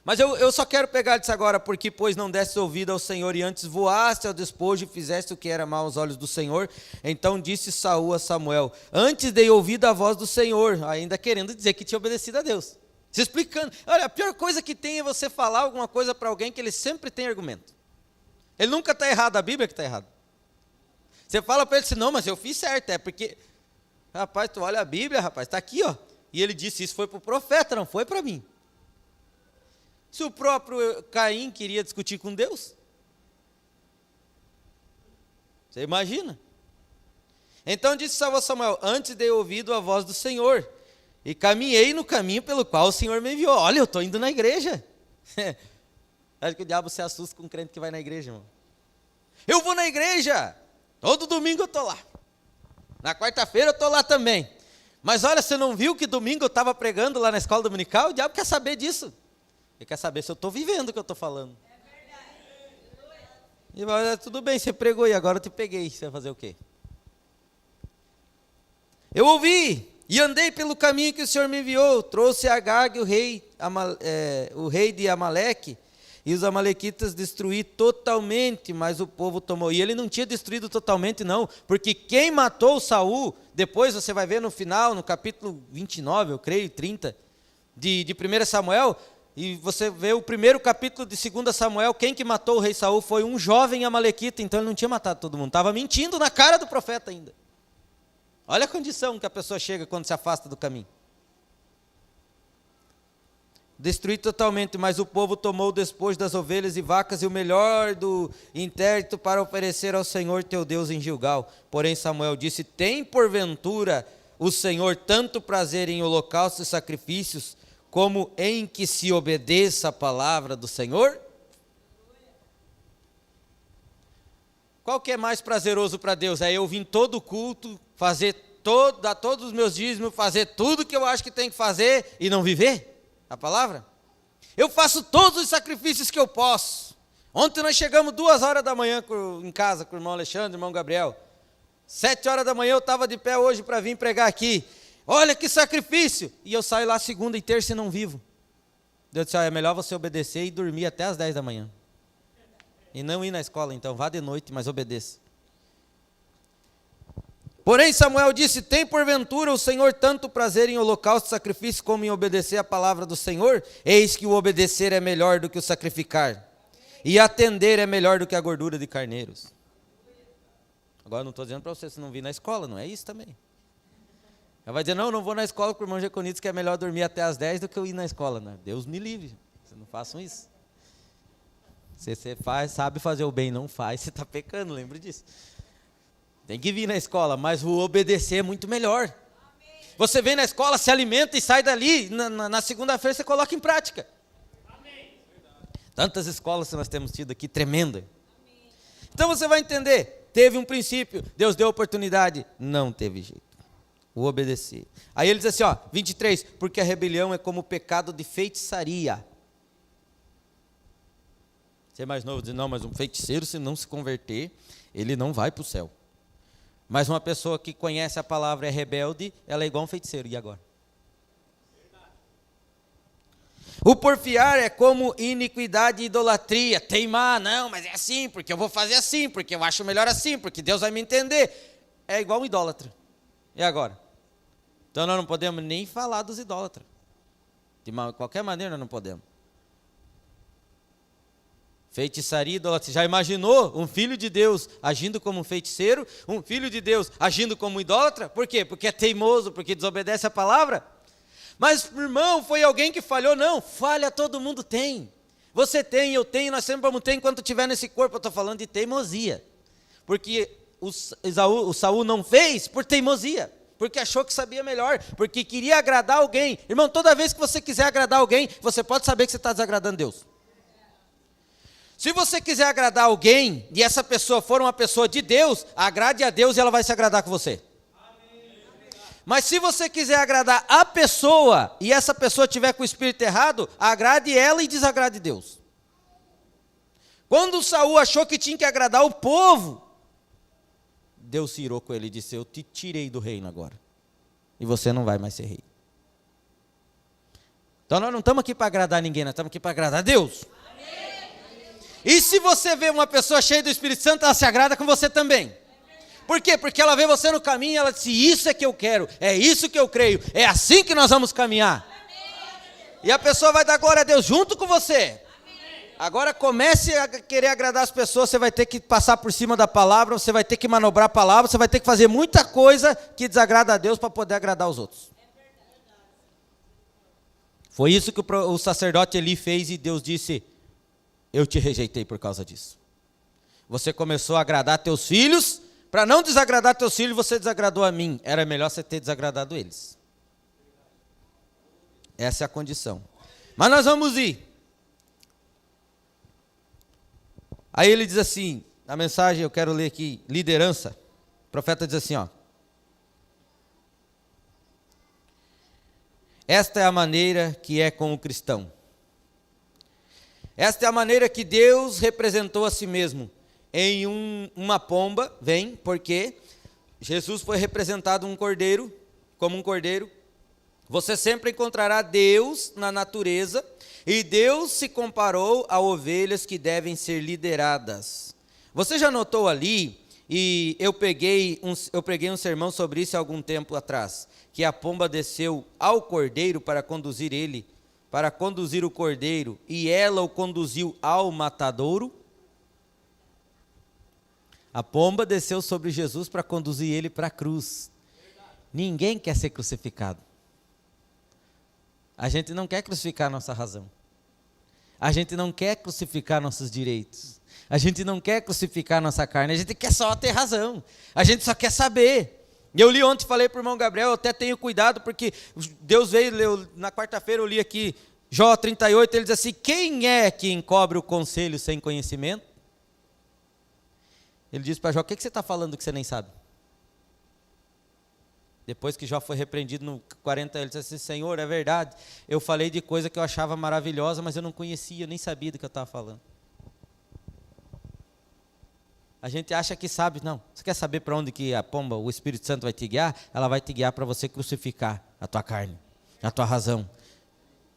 Mas eu só quero pegar disso agora, porque pois não deste ouvido ao Senhor e antes voaste ao despojo e fizeste o que era mal aos olhos do Senhor. Então disse Saul a Samuel, antes dei ouvido à voz do Senhor, ainda querendo dizer que tinha obedecido a Deus. Se explicando. Olha, a pior coisa que tem é você falar alguma coisa para alguém que ele sempre tem argumento. Ele nunca está errado, a Bíblia que está errada. Você fala para ele assim, não, mas eu fiz certo, é porque, rapaz, tu olha a Bíblia, rapaz, está aqui, ó. E ele disse, isso foi para o profeta, não foi para mim. Se o próprio Caim queria discutir com Deus, você imagina? Então disse Samuel, antes dei ouvido à voz do Senhor, e caminhei no caminho pelo qual o Senhor me enviou. Olha, eu estou indo na igreja. Acho que o diabo se assusta com um crente que vai na igreja, irmão. Eu vou na igreja, todo domingo eu estou lá. Na quarta-feira eu estou lá também. Mas olha, você não viu que domingo eu estava pregando lá na escola dominical? O diabo quer saber disso. Ele quer saber se eu estou vivendo o que eu estou falando. E vai, tudo bem, você pregou e agora eu te peguei. Você vai fazer o quê? Eu ouvi e andei pelo caminho que o Senhor me enviou. Trouxe Agag, o rei de Amaleque, e os amalequitas destruí totalmente, mas o povo tomou. E ele não tinha destruído totalmente não, porque quem matou Saul, depois você vai ver no final, no capítulo 29, eu creio, 30, de 1 Samuel, e você vê o primeiro capítulo de 2 Samuel, quem que matou o rei Saul foi um jovem amalequita, então ele não tinha matado todo mundo, estava mentindo na cara do profeta ainda. Olha a condição que a pessoa chega quando se afasta do caminho. Destruí totalmente, mas o povo tomou o despojo das ovelhas e vacas e o melhor do intérito para oferecer ao Senhor teu Deus em Gilgal. Porém Samuel disse, tem porventura o Senhor tanto prazer em holocaustos e sacrifícios, como em que se obedeça a palavra do Senhor? Qual que é mais prazeroso para Deus? É eu vir todo o culto, dar todos os meus dízimos, fazer tudo que eu acho que tem que fazer e não viver a palavra? Eu faço todos os sacrifícios que eu posso. Ontem nós chegamos 2 horas da manhã em casa com o irmão Alexandre, irmão Gabriel. 7 horas da manhã eu estava de pé hoje para vir pregar aqui. Olha que sacrifício! E eu saio lá segunda e terça e não vivo. Deus disse, é melhor você obedecer e dormir até as 10 da manhã. E não ir na escola, então, vá de noite, mas obedeça. Porém Samuel disse, tem porventura o Senhor tanto prazer em holocausto e sacrifício, como em obedecer a palavra do Senhor? Eis que o obedecer é melhor do que o sacrificar, e atender é melhor do que a gordura de carneiros. Agora não estou dizendo para você não vir na escola, não é isso também. Ela vai dizer, não vou na escola porque o irmão Jaconi diz que é melhor dormir até as 10 do que eu ir na escola. Não, Deus me livre, vocês não façam isso. Se você sabe fazer o bem, não faz, você está pecando, lembre disso. Tem que vir na escola, mas o obedecer é muito melhor. Amém. Você vem na escola, se alimenta e sai dali, na segunda-feira você coloca em prática. Amém. Tantas escolas que nós temos tido aqui, tremenda. Amém. Então você vai entender, teve um princípio, Deus deu oportunidade, não teve jeito. O obedecer. Aí ele diz assim, 23, porque a rebelião é como o pecado de feitiçaria. Você é mais novo, diz, não, mas um feiticeiro, se não se converter, ele não vai para o céu. Mas uma pessoa que conhece a palavra é rebelde, ela é igual um feiticeiro. E agora? O porfiar é como iniquidade e idolatria. Teimar, não, mas é assim, porque eu vou fazer assim, porque eu acho melhor assim, porque Deus vai me entender. É igual um idólatra. E agora? Então nós não podemos nem falar dos idólatras. De qualquer maneira nós não podemos. Feitiçaria e idolatria. Já imaginou um filho de Deus agindo como um feiticeiro? Um filho de Deus agindo como um idólatra? Por quê? Porque é teimoso, porque desobedece a palavra? Mas, irmão, foi alguém que falhou? Não, falha todo mundo tem. Você tem, eu tenho, nós sempre vamos ter enquanto estiver nesse corpo. Eu estou falando de teimosia. Porque o Saul não fez por teimosia. Porque achou que sabia melhor. Porque queria agradar alguém. Irmão, toda vez que você quiser agradar alguém, você pode saber que você está desagradando Deus. Se você quiser agradar alguém, e essa pessoa for uma pessoa de Deus, agrade a Deus e ela vai se agradar com você. Mas se você quiser agradar a pessoa, e essa pessoa estiver com o espírito errado, agrade ela e desagrade Deus. Quando Saul achou que tinha que agradar o povo, Deus se irou com ele e disse: eu te tirei do reino agora, e você não vai mais ser rei. Então nós não estamos aqui para agradar ninguém, nós estamos aqui para agradar a Deus. E se você vê uma pessoa cheia do Espírito Santo, ela se agrada com você também. Por quê? Porque ela vê você no caminho e ela diz: isso é que eu quero, é isso que eu creio, é assim que nós vamos caminhar. E a pessoa vai dar glória a Deus junto com você. Agora comece a querer agradar as pessoas, você vai ter que passar por cima da palavra, você vai ter que manobrar a palavra, você vai ter que fazer muita coisa que desagrada a Deus para poder agradar os outros. Foi isso que o sacerdote Eli fez e Deus disse: eu te rejeitei por causa disso. Você começou a agradar teus filhos, para não desagradar teus filhos, você desagradou a mim. Era melhor você ter desagradado eles. Essa é a condição. Mas nós vamos ir. Aí ele diz assim, na mensagem, eu quero ler aqui, liderança. O profeta diz assim, ó: esta é a maneira que é com o cristão. Esta é a maneira que Deus representou a si mesmo em uma pomba, porque Jesus foi representado como um cordeiro. Você sempre encontrará Deus na natureza, e Deus se comparou a ovelhas que devem ser lideradas. Você já notou ali, e eu preguei um sermão sobre isso há algum tempo atrás, que a pomba desceu ao cordeiro para conduzir o cordeiro, e ela o conduziu ao matadouro. A pomba desceu sobre Jesus para conduzir ele para a cruz. Ninguém quer ser crucificado. A gente não quer crucificar nossa razão. A gente não quer crucificar nossos direitos. A gente não quer crucificar nossa carne. A gente quer só ter razão. A gente só quer saber. Eu li ontem, falei para o irmão Gabriel, eu até tenho cuidado, porque Deus veio, na quarta-feira eu li aqui, Jó 38, ele diz assim: quem é que encobre o conselho sem conhecimento? Ele diz para Jó: o que você está falando que você nem sabe? Depois que Jó foi repreendido no 40, ele disse assim: Senhor, é verdade, eu falei de coisa que eu achava maravilhosa, mas eu não conhecia, eu nem sabia do que eu estava falando. A gente acha que sabe. Não, você quer saber para onde que a pomba, o Espírito Santo vai te guiar? Ela vai te guiar para você crucificar a tua carne, a tua razão.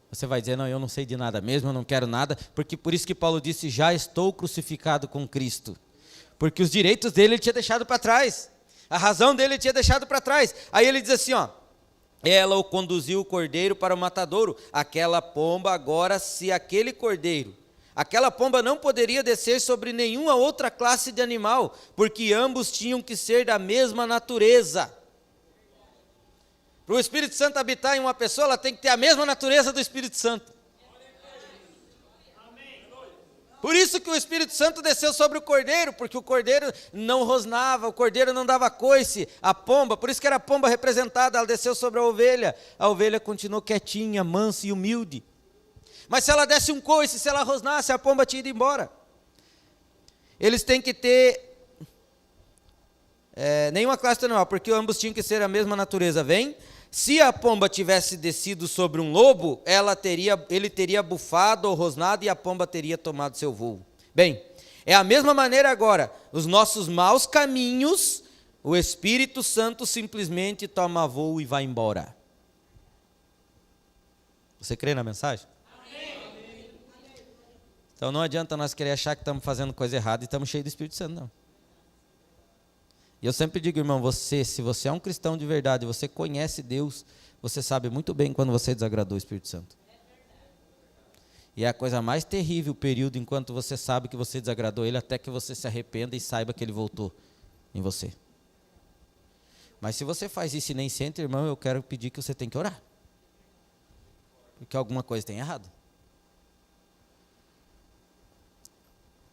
Você vai dizer: não, eu não sei de nada mesmo, eu não quero nada, porque por isso que Paulo disse: já estou crucificado com Cristo. Porque os direitos dele ele tinha deixado para trás, a razão dele ele tinha deixado para trás. Aí ele diz assim, ó: ela o conduziu o cordeiro para o matadouro. Aquela pomba agora, se aquele cordeiro, aquela pomba não poderia descer sobre nenhuma outra classe de animal, porque ambos tinham que ser da mesma natureza. Para o Espírito Santo habitar em uma pessoa, ela tem que ter a mesma natureza do Espírito Santo. Por isso que o Espírito Santo desceu sobre o cordeiro, porque o cordeiro não rosnava, o cordeiro não dava coice, a pomba, por isso que era a pomba representada, ela desceu sobre a ovelha continuou quietinha, mansa e humilde. Mas se ela desse um coice, se ela rosnasse, a pomba tinha ido embora. Eles têm que ter nenhuma classe de animal, porque ambos tinham que ser a mesma natureza. Se a pomba tivesse descido sobre um lobo, ele teria bufado ou rosnado e a pomba teria tomado seu voo. Bem, é a mesma maneira agora, os nossos maus caminhos, o Espírito Santo simplesmente toma voo e vai embora. Você crê na mensagem? Amém. Então não adianta nós querer achar que estamos fazendo coisa errada e estamos cheios do Espírito Santo, não. E eu sempre digo, irmão, se você é um cristão de verdade, você conhece Deus, você sabe muito bem quando você desagradou o Espírito Santo. E é a coisa mais terrível o período enquanto você sabe que você desagradou Ele, até que você se arrependa e saiba que Ele voltou em você. Mas se você faz isso e nem sente, irmão, eu quero pedir que você tem que orar. Porque alguma coisa tem errado.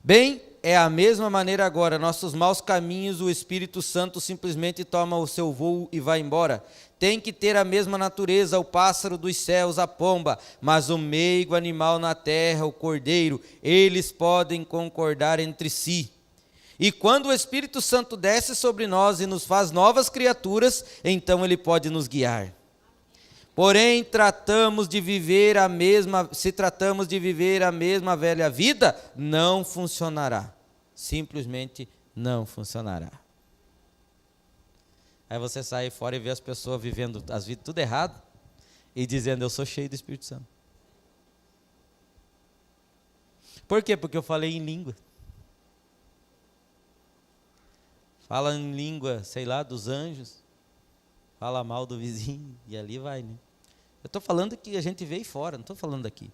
Bem, é a mesma maneira agora, nossos maus caminhos, o Espírito Santo simplesmente toma o seu voo e vai embora. Tem que ter a mesma natureza, o pássaro dos céus, a pomba, mas o meigo animal na terra, o cordeiro, eles podem concordar entre si. E quando o Espírito Santo desce sobre nós e nos faz novas criaturas, então ele pode nos guiar. Porém, se tratamos de viver a mesma velha vida, não funcionará. Simplesmente não funcionará. Aí você sai fora e vê as pessoas vivendo as vidas tudo errado e dizendo, eu sou cheio do Espírito Santo. Por quê? Porque eu falei em língua. Fala em língua, sei lá, dos anjos. Fala mal do vizinho e ali vai, né? Eu estou falando que a gente veio fora, não estou falando daqui.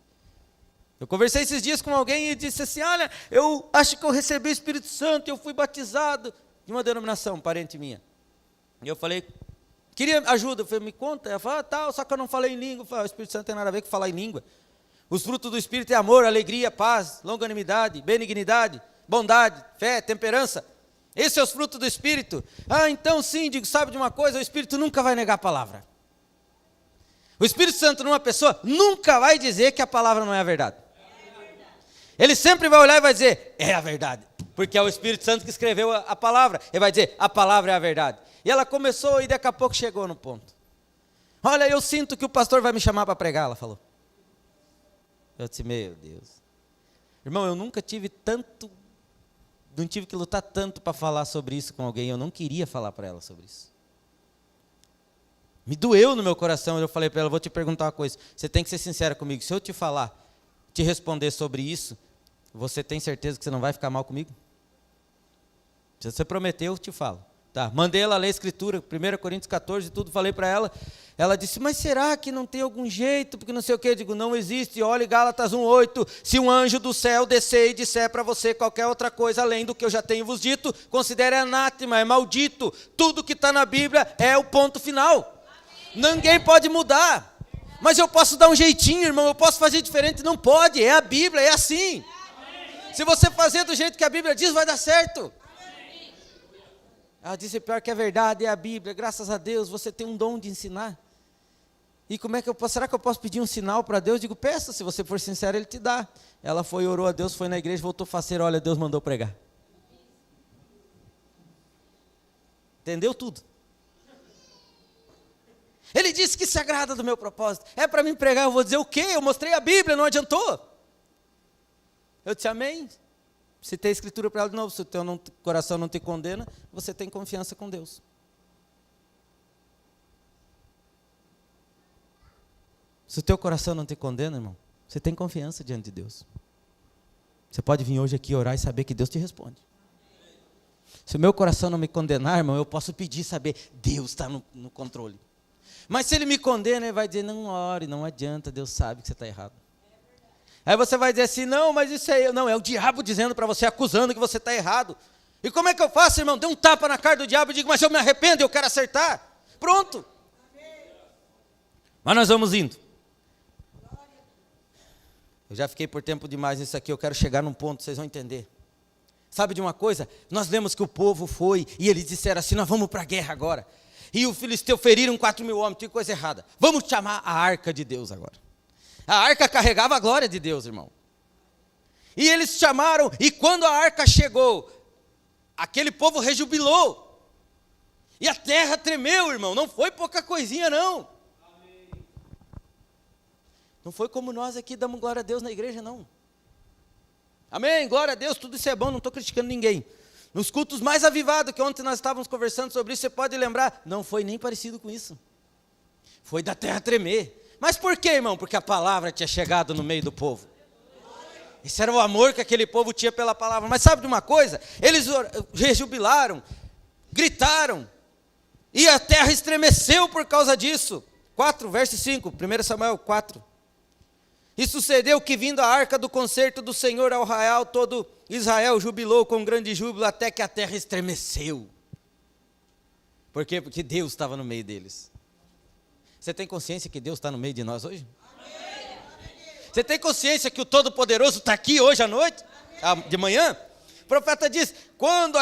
Eu conversei esses dias com alguém e disse assim, olha, eu acho que eu recebi o Espírito Santo, eu fui batizado de uma denominação, parente minha. E eu falei, queria ajuda, eu falei, me conta. Ela falou, tal, só que eu não falei em língua. Eu falei, o Espírito Santo tem nada a ver com falar em língua. Os frutos do Espírito é amor, alegria, paz, longanimidade, benignidade, bondade, fé, temperança. Esses são os frutos do Espírito. Ah, então sim, digo, sabe de uma coisa? O Espírito nunca vai negar a palavra. O Espírito Santo numa pessoa nunca vai dizer que a palavra não é a verdade. Ele sempre vai olhar e vai dizer, é a verdade. Porque é o Espírito Santo que escreveu a palavra. Ele vai dizer, a palavra é a verdade. E ela começou e daqui a pouco chegou no ponto. Olha, eu sinto que o pastor vai me chamar para pregar, ela falou. Eu disse, meu Deus. Irmão, eu nunca tive tanto, não tive que lutar tanto para falar sobre isso com alguém. Eu não queria falar para ela sobre isso. Me doeu no meu coração. Eu falei para ela, vou te perguntar uma coisa. Você tem que ser sincera comigo. Se eu te falar, te responder sobre isso, você tem certeza que você não vai ficar mal comigo? Se você prometeu, eu te falo. Tá, mandei ela ler a Escritura, 1 Coríntios 14 e tudo, falei para ela. Ela disse, mas será que não tem algum jeito? Porque não sei o que. Eu digo, não existe. Olha Gálatas 1:8. Se um anjo do céu descer e disser para você qualquer outra coisa além do que eu já tenho vos dito, considere anátema, é maldito. Tudo que está na Bíblia é o ponto final. Ninguém pode mudar. Mas eu posso dar um jeitinho, irmão. Eu posso fazer diferente. Não pode. É a Bíblia, é assim. Se você fazer do jeito que a Bíblia diz, vai dar certo. Ela disse, pior que é verdade, é a Bíblia, graças a Deus, você tem um dom de ensinar. E como é que eu posso, será que eu posso pedir um sinal para Deus? Eu digo, peça, se você for sincero, Ele te dá. Ela foi, orou a Deus, foi na igreja, voltou faceira, olha, Deus mandou pregar. Entendeu tudo? Ele disse que se agrada do meu propósito. É para mim pregar, eu vou dizer o quê? Eu mostrei a Bíblia, não adiantou. Eu disse, amém. Se tem escritura para ela de novo, se o teu coração não te condena, você tem confiança com Deus. Se o teu coração não te condena, irmão, você tem confiança diante de Deus. Você pode vir hoje aqui orar e saber que Deus te responde. Se o meu coração não me condenar, irmão, eu posso pedir, saber, Deus está no controle. Mas se Ele me condena, Ele vai dizer, não ore, não adianta, Deus sabe que você está errado. Aí você vai dizer assim, não, mas isso aí, não, é o diabo dizendo para você, acusando que você está errado. E como é que eu faço, irmão? Dê um tapa na cara do diabo e digo, mas eu me arrependo, eu quero acertar. Pronto. Mas nós vamos indo. Eu já fiquei por tempo demais nisso aqui, eu quero chegar num ponto, vocês vão entender. Sabe de uma coisa? Nós lemos que o povo foi, e eles disseram assim, nós vamos para a guerra agora. E o filisteu feriram 4.000 homens, tinha coisa errada. Vamos chamar a arca de Deus agora. A arca carregava a glória de Deus, irmão. E eles chamaram, e quando a arca chegou, aquele povo rejubilou. E a terra tremeu, irmão. Não foi pouca coisinha, não. Amém. Não foi como nós aqui damos glória a Deus na igreja, não. Amém, glória a Deus, tudo isso é bom, não estou criticando ninguém. Nos cultos mais avivados, que ontem nós estávamos conversando sobre isso, você pode lembrar, não foi nem parecido com isso. Foi da terra tremer. Mas por quê, irmão? Porque a palavra tinha chegado no meio do povo. Esse era o amor que aquele povo tinha pela palavra. Mas sabe de uma coisa? Eles rejubilaram, gritaram, e a terra estremeceu por causa disso. 4, verso 5, 1 Samuel 4. E sucedeu que, vindo a arca do concerto do Senhor ao arraial, todo Israel jubilou com grande júbilo, até que a terra estremeceu. Por quê? Porque Deus estava no meio deles. Você tem consciência que Deus está no meio de nós hoje? Amém. Você tem consciência que o Todo-Poderoso está aqui hoje à noite? De manhã? O profeta diz, quando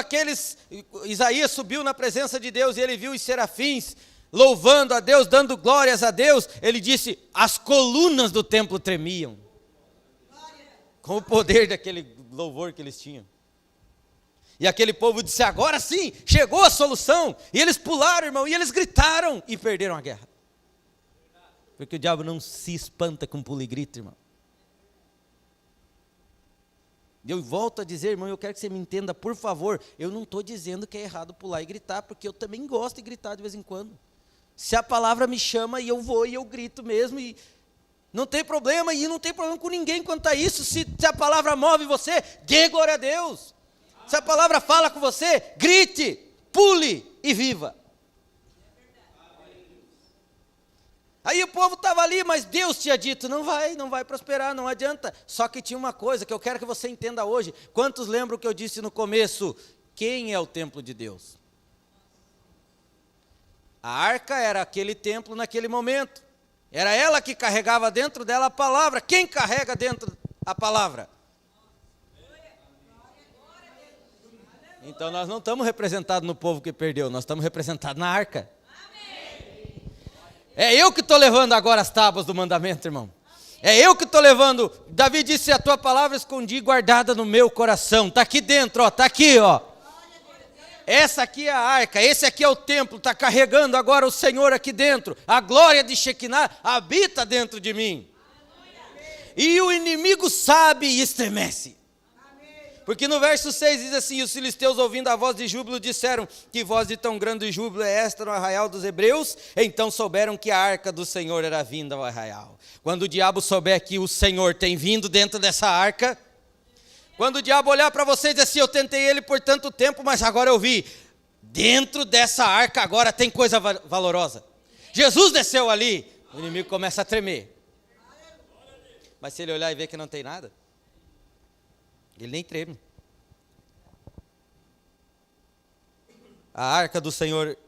Isaías subiu na presença de Deus e ele viu os serafins louvando a Deus, dando glórias a Deus, ele disse, as colunas do templo tremiam, com o poder daquele louvor que eles tinham. E aquele povo disse, agora sim, chegou a solução, e eles pularam, irmão, e eles gritaram, e perderam a guerra. Porque o diabo não se espanta com pulo e grito, irmão. Eu volto a dizer, irmão, eu quero que você me entenda, por favor, eu não estou dizendo que é errado pular e gritar, porque eu também gosto de gritar de vez em quando. Se a palavra me chama e eu vou e eu grito mesmo, e não tem problema, e não tem problema com ninguém quanto a isso. Se a palavra move você, dê glória a Deus. Se a palavra fala com você, grite, pule e viva. Aí o povo estava ali, mas Deus tinha dito, não vai prosperar, não adianta. Só que tinha uma coisa que eu quero que você entenda hoje. Quantos lembram que eu disse no começo? Quem é o templo de Deus? A arca era aquele templo naquele momento. Era ela que carregava dentro dela a palavra. Quem carrega dentro a palavra? Então nós não estamos representados no povo que perdeu, nós estamos representados na arca. É eu que estou levando agora as tábuas do mandamento, irmão. É eu que estou levando. Davi disse, a tua palavra escondi guardada no meu coração. Está aqui dentro, está aqui, ó. Essa aqui é a arca, esse aqui é o templo, está carregando agora o Senhor aqui dentro. A glória de Shekinah habita dentro de mim. E o inimigo sabe e estremece. Porque no verso 6 diz assim, os filisteus ouvindo a voz de júbilo disseram, que voz de tão grande júbilo é esta no arraial dos hebreus? Então souberam que a arca do Senhor era vinda ao arraial. Quando o diabo souber que o Senhor tem vindo dentro dessa arca, quando o diabo olhar para você e dizer assim, eu tentei ele por tanto tempo, mas agora eu vi, dentro dessa arca agora tem coisa valorosa. Jesus desceu ali, o inimigo começa a tremer. Mas se ele olhar e ver que não tem nada, ele nem treme. A arca do Senhor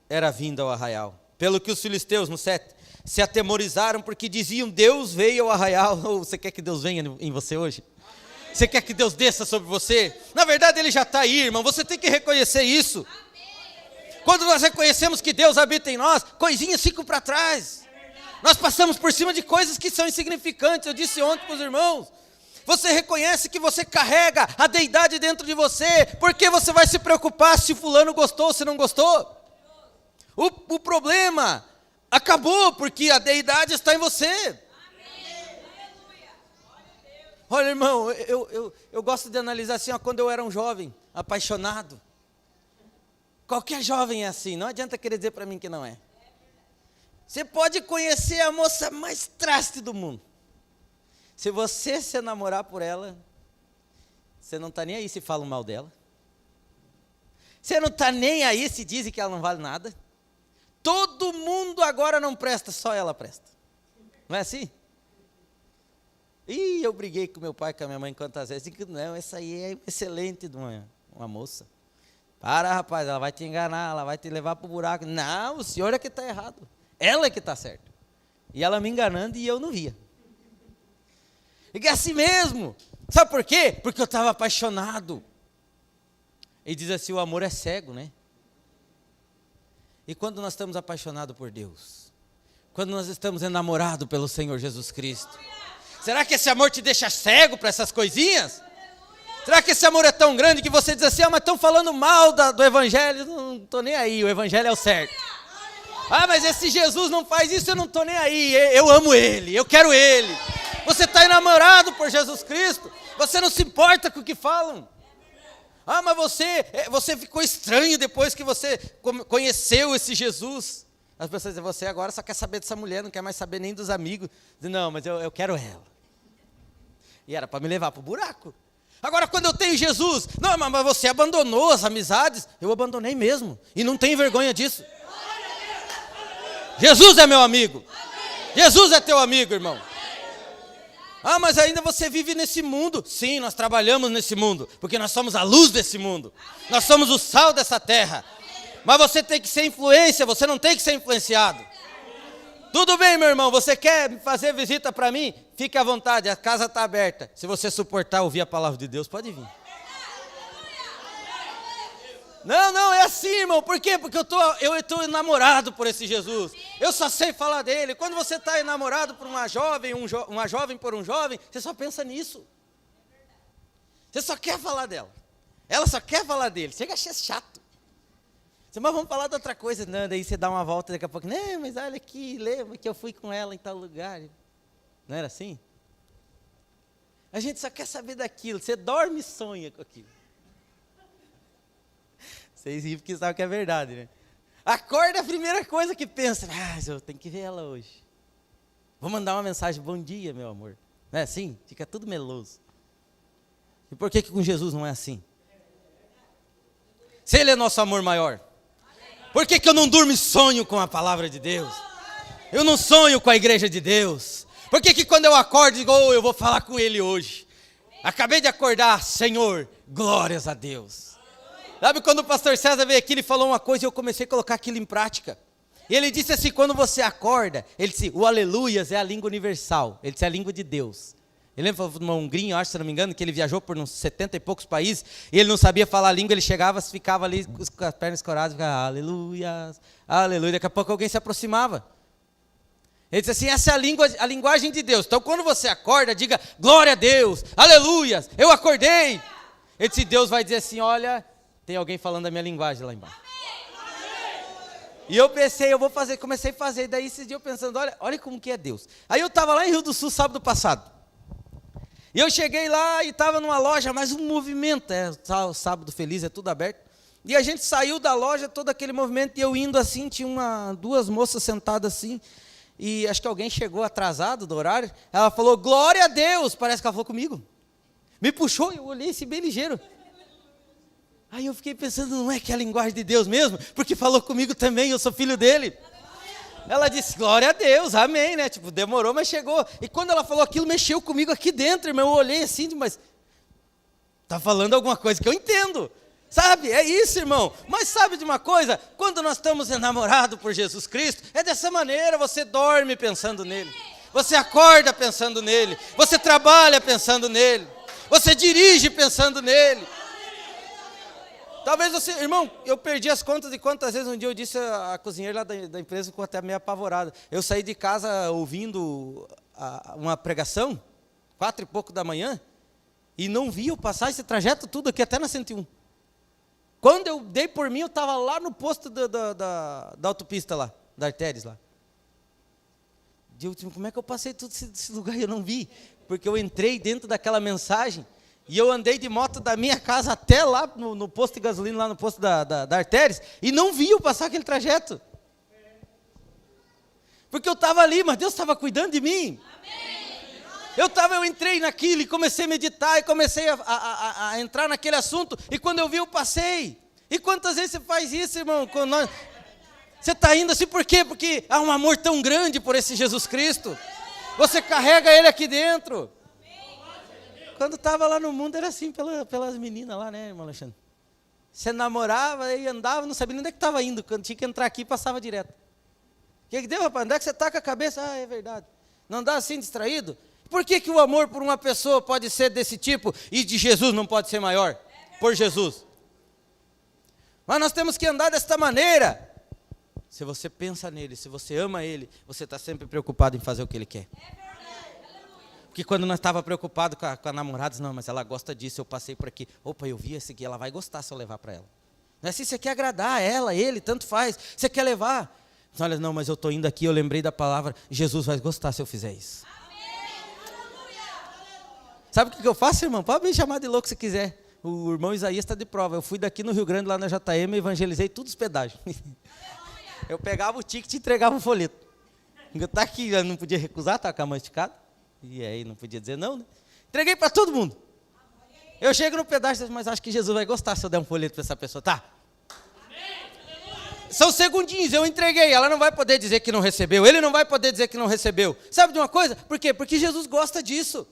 era vinda ao arraial. Pelo que os filisteus, no 7, se atemorizaram porque diziam, Deus veio ao arraial. Ou você quer que Deus venha em você hoje? Você quer que Deus desça sobre você? Na verdade Ele já está aí, irmão. Você tem que reconhecer isso. Quando nós reconhecemos que Deus habita em nós, coisinhas ficam para trás. Nós passamos por cima de coisas que são insignificantes. Eu disse ontem para os irmãos, você reconhece que você carrega a deidade dentro de você, por que você vai se preocupar se fulano gostou ou se não gostou? O problema acabou, porque a deidade está em você. Olha, irmão, eu gosto de analisar assim, ó, quando eu era um jovem, apaixonado. Qualquer jovem é assim, não adianta querer dizer para mim que não é. Você pode conhecer a moça mais traste do mundo. Se você se namorar por ela, você não está nem aí se falam mal dela. Você não está nem aí se dizem que ela não vale nada. Todo mundo agora não presta, só ela presta. Não é assim? Eu briguei com meu pai e com a minha mãe quantas vezes. Digo, não, essa aí é excelente de uma moça. Para, rapaz, ela vai te enganar, ela vai te levar para o buraco. Não, o senhor é que está errado. Ela é que está certa. E ela me enganando e eu não via. E é assim mesmo. Sabe por quê? Porque eu estava apaixonado. E diz assim, o amor é cego, né? E quando nós estamos apaixonados por Deus? Quando nós estamos enamorados pelo Senhor Jesus Cristo? Será que esse amor te deixa cego para essas coisinhas? Será que esse amor é tão grande que você diz assim, mas estão falando mal do Evangelho? Não estou nem aí, o Evangelho é o certo. Mas esse Jesus não faz isso, eu não estou nem aí. Eu amo Ele, eu quero Ele. Você está enamorado por Jesus Cristo, você não se importa com o que falam. Mas você ficou estranho depois que você conheceu esse Jesus. As pessoas dizem, você agora só quer saber dessa mulher, não quer mais saber nem dos amigos. Diz, não, mas eu quero ela. E era para me levar para o buraco. Agora, quando eu tenho Jesus, não, mas você abandonou as amizades. Eu abandonei mesmo. E não tenho vergonha disso. Jesus é meu amigo. Jesus é teu amigo, irmão. Ah, mas ainda você vive nesse mundo. Sim, nós trabalhamos nesse mundo, porque nós somos a luz desse mundo. Nós somos o sal dessa terra. Mas você tem que ser influência, você não tem que ser influenciado. Tudo bem, meu irmão, você quer fazer visita para mim? Fique à vontade, a casa está aberta. Se você suportar ouvir a palavra de Deus, pode vir. Não, é assim, irmão. Por quê? Porque eu estou enamorado por esse Jesus. Eu só sei falar dele. Quando você está enamorado por uma jovem, uma jovem por um jovem, você só pensa nisso. Você só quer falar dela. Ela só quer falar dele. Chega a ser chato. Mas vamos falar de outra coisa. Não, daí você dá uma volta daqui a pouco. Não, mas olha aqui, lembra que eu fui com ela em tal lugar. Não era assim? A gente só quer saber daquilo. Você dorme e sonha com aquilo. Vocês riem porque sabem que é verdade, né? Acorda, a primeira coisa que pensa. Eu tenho que ver ela hoje. Vou mandar uma mensagem. Bom dia, meu amor. Não é assim? Fica tudo meloso. E por que com Jesus não é assim? Se Ele é nosso amor maior. Por que eu não durmo e sonho com a palavra de Deus? Eu não sonho com a igreja de Deus. Por que quando eu acordo, digo, eu vou falar com Ele hoje? Acabei de acordar, Senhor, glórias a Deus. Sabe quando o pastor César veio aqui, ele falou uma coisa e eu comecei a colocar aquilo em prática. E ele disse assim, quando você acorda, ele disse, o aleluias é a língua universal. Ele disse, é a língua de Deus. Ele lembra de um gringo, acho, se não me engano, que ele viajou por uns 70 e poucos países, e ele não sabia falar a língua, ele chegava, ficava ali com as pernas escoradas, ficava, aleluias, aleluia, daqui a pouco alguém se aproximava. Ele disse assim, essa é a linguagem de Deus. Então quando você acorda, diga, glória a Deus, aleluias, eu acordei. Ele disse, Deus vai dizer assim, olha, tem alguém falando a minha linguagem lá embaixo. E eu pensei, comecei a fazer, daí esse dia eu pensando, olha como que é Deus. Aí eu estava lá em Rio do Sul, sábado passado. E eu cheguei lá e estava numa loja, mas um movimento, o sábado feliz, é tudo aberto. E a gente saiu da loja, todo aquele movimento, e eu indo assim, tinha duas moças sentadas assim, e acho que alguém chegou atrasado do horário, ela falou, glória a Deus, parece que ela falou comigo. Me puxou, eu olhei assim bem ligeiro. Aí eu fiquei pensando, não é que é a linguagem de Deus mesmo? Porque falou comigo também, eu sou filho dele. Ela disse, glória a Deus, amém, né? Tipo, demorou, mas chegou. E quando ela falou aquilo, mexeu comigo aqui dentro, irmão. Eu olhei assim, mas está falando alguma coisa que eu entendo. Sabe, é isso, irmão. Mas sabe de uma coisa? Quando nós estamos enamorados por Jesus Cristo, é dessa maneira, você dorme pensando nele. Você acorda pensando nele. Você trabalha pensando nele. Você dirige pensando nele. Talvez você, irmão, eu perdi as contas de quantas vezes um dia eu disse a cozinheira lá da empresa, ficou até meio apavorada. Eu saí de casa ouvindo uma pregação, 4 e pouco da manhã, e não vi eu passar esse trajeto tudo aqui até na 101. Quando eu dei por mim, eu estava lá no posto da autopista lá, da Artérias lá. Eu disse, como é que eu passei todo esse lugar e eu não vi? Porque eu entrei dentro daquela mensagem, e eu andei de moto da minha casa até lá no posto de gasolina, lá no posto da Artérias, e não vi eu passar aquele trajeto. Porque eu estava ali, mas Deus estava cuidando de mim. Eu entrei naquilo e comecei a meditar, e comecei a entrar naquele assunto, e quando eu vi, eu passei. E quantas vezes você faz isso, irmão? Você está indo assim, por quê? Porque há um amor tão grande por esse Jesus Cristo. Você carrega ele aqui dentro. Quando estava lá no mundo, era assim pelas meninas lá, né, irmão Alexandre? Você namorava e andava, não sabia nem onde é que estava indo. Quando tinha que entrar aqui, passava direto. O que deu, rapaz? Onde é que você está com a cabeça? Ah, é verdade. Não dá assim, distraído? Por que o amor por uma pessoa pode ser desse tipo e de Jesus não pode ser maior? Por Jesus. Mas nós temos que andar desta maneira. Se você pensa nele, se você ama ele, você está sempre preocupado em fazer o que ele quer. Porque quando nós estávamos preocupados com a namorada, não, mas ela gosta disso, eu passei por aqui. Opa, eu vi esse aqui, ela vai gostar se eu levar para ela. Não é assim, você quer agradar ela, ele, tanto faz. Você quer levar. Olha, não, mas eu estou indo aqui, eu lembrei da palavra, Jesus vai gostar se eu fizer isso. Sabe o que eu faço, irmão? Pode me chamar de louco se quiser. O irmão Isaías está de prova. Eu fui daqui no Rio Grande, lá na JM, evangelizei todos os pedágios. Eu pegava o ticket e entregava o folheto. Tá aqui, eu não podia recusar, tá com a mão esticada. E aí não podia dizer não, né? Entreguei para todo mundo. Eu chego no pedaço, mas acho que Jesus vai gostar se eu der um folheto para essa pessoa. Tá. São segundinhos, eu entreguei. Ela não vai poder dizer que não recebeu. Ele não vai poder dizer que não recebeu. Sabe de uma coisa? Por quê? Porque Jesus gosta disso.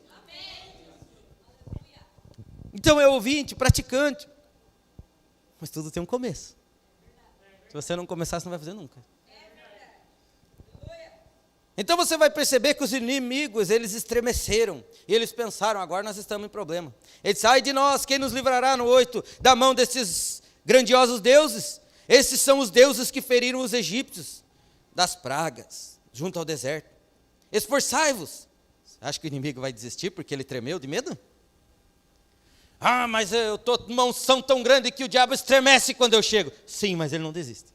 Então é ouvinte, praticante. Mas tudo tem um começo. Se você não começar, você não vai fazer nunca. Então você vai perceber que os inimigos, eles estremeceram. E eles pensaram, agora nós estamos em problema. Eles disse, ai de nós, quem nos livrará no 8 da mão desses grandiosos deuses? Esses são os deuses que feriram os egípcios das pragas, junto ao deserto. Esforçai-vos. Acha que o inimigo vai desistir porque ele tremeu de medo? Ah, mas eu estou numa unção tão grande que o diabo estremece quando eu chego. Sim, mas ele não desiste.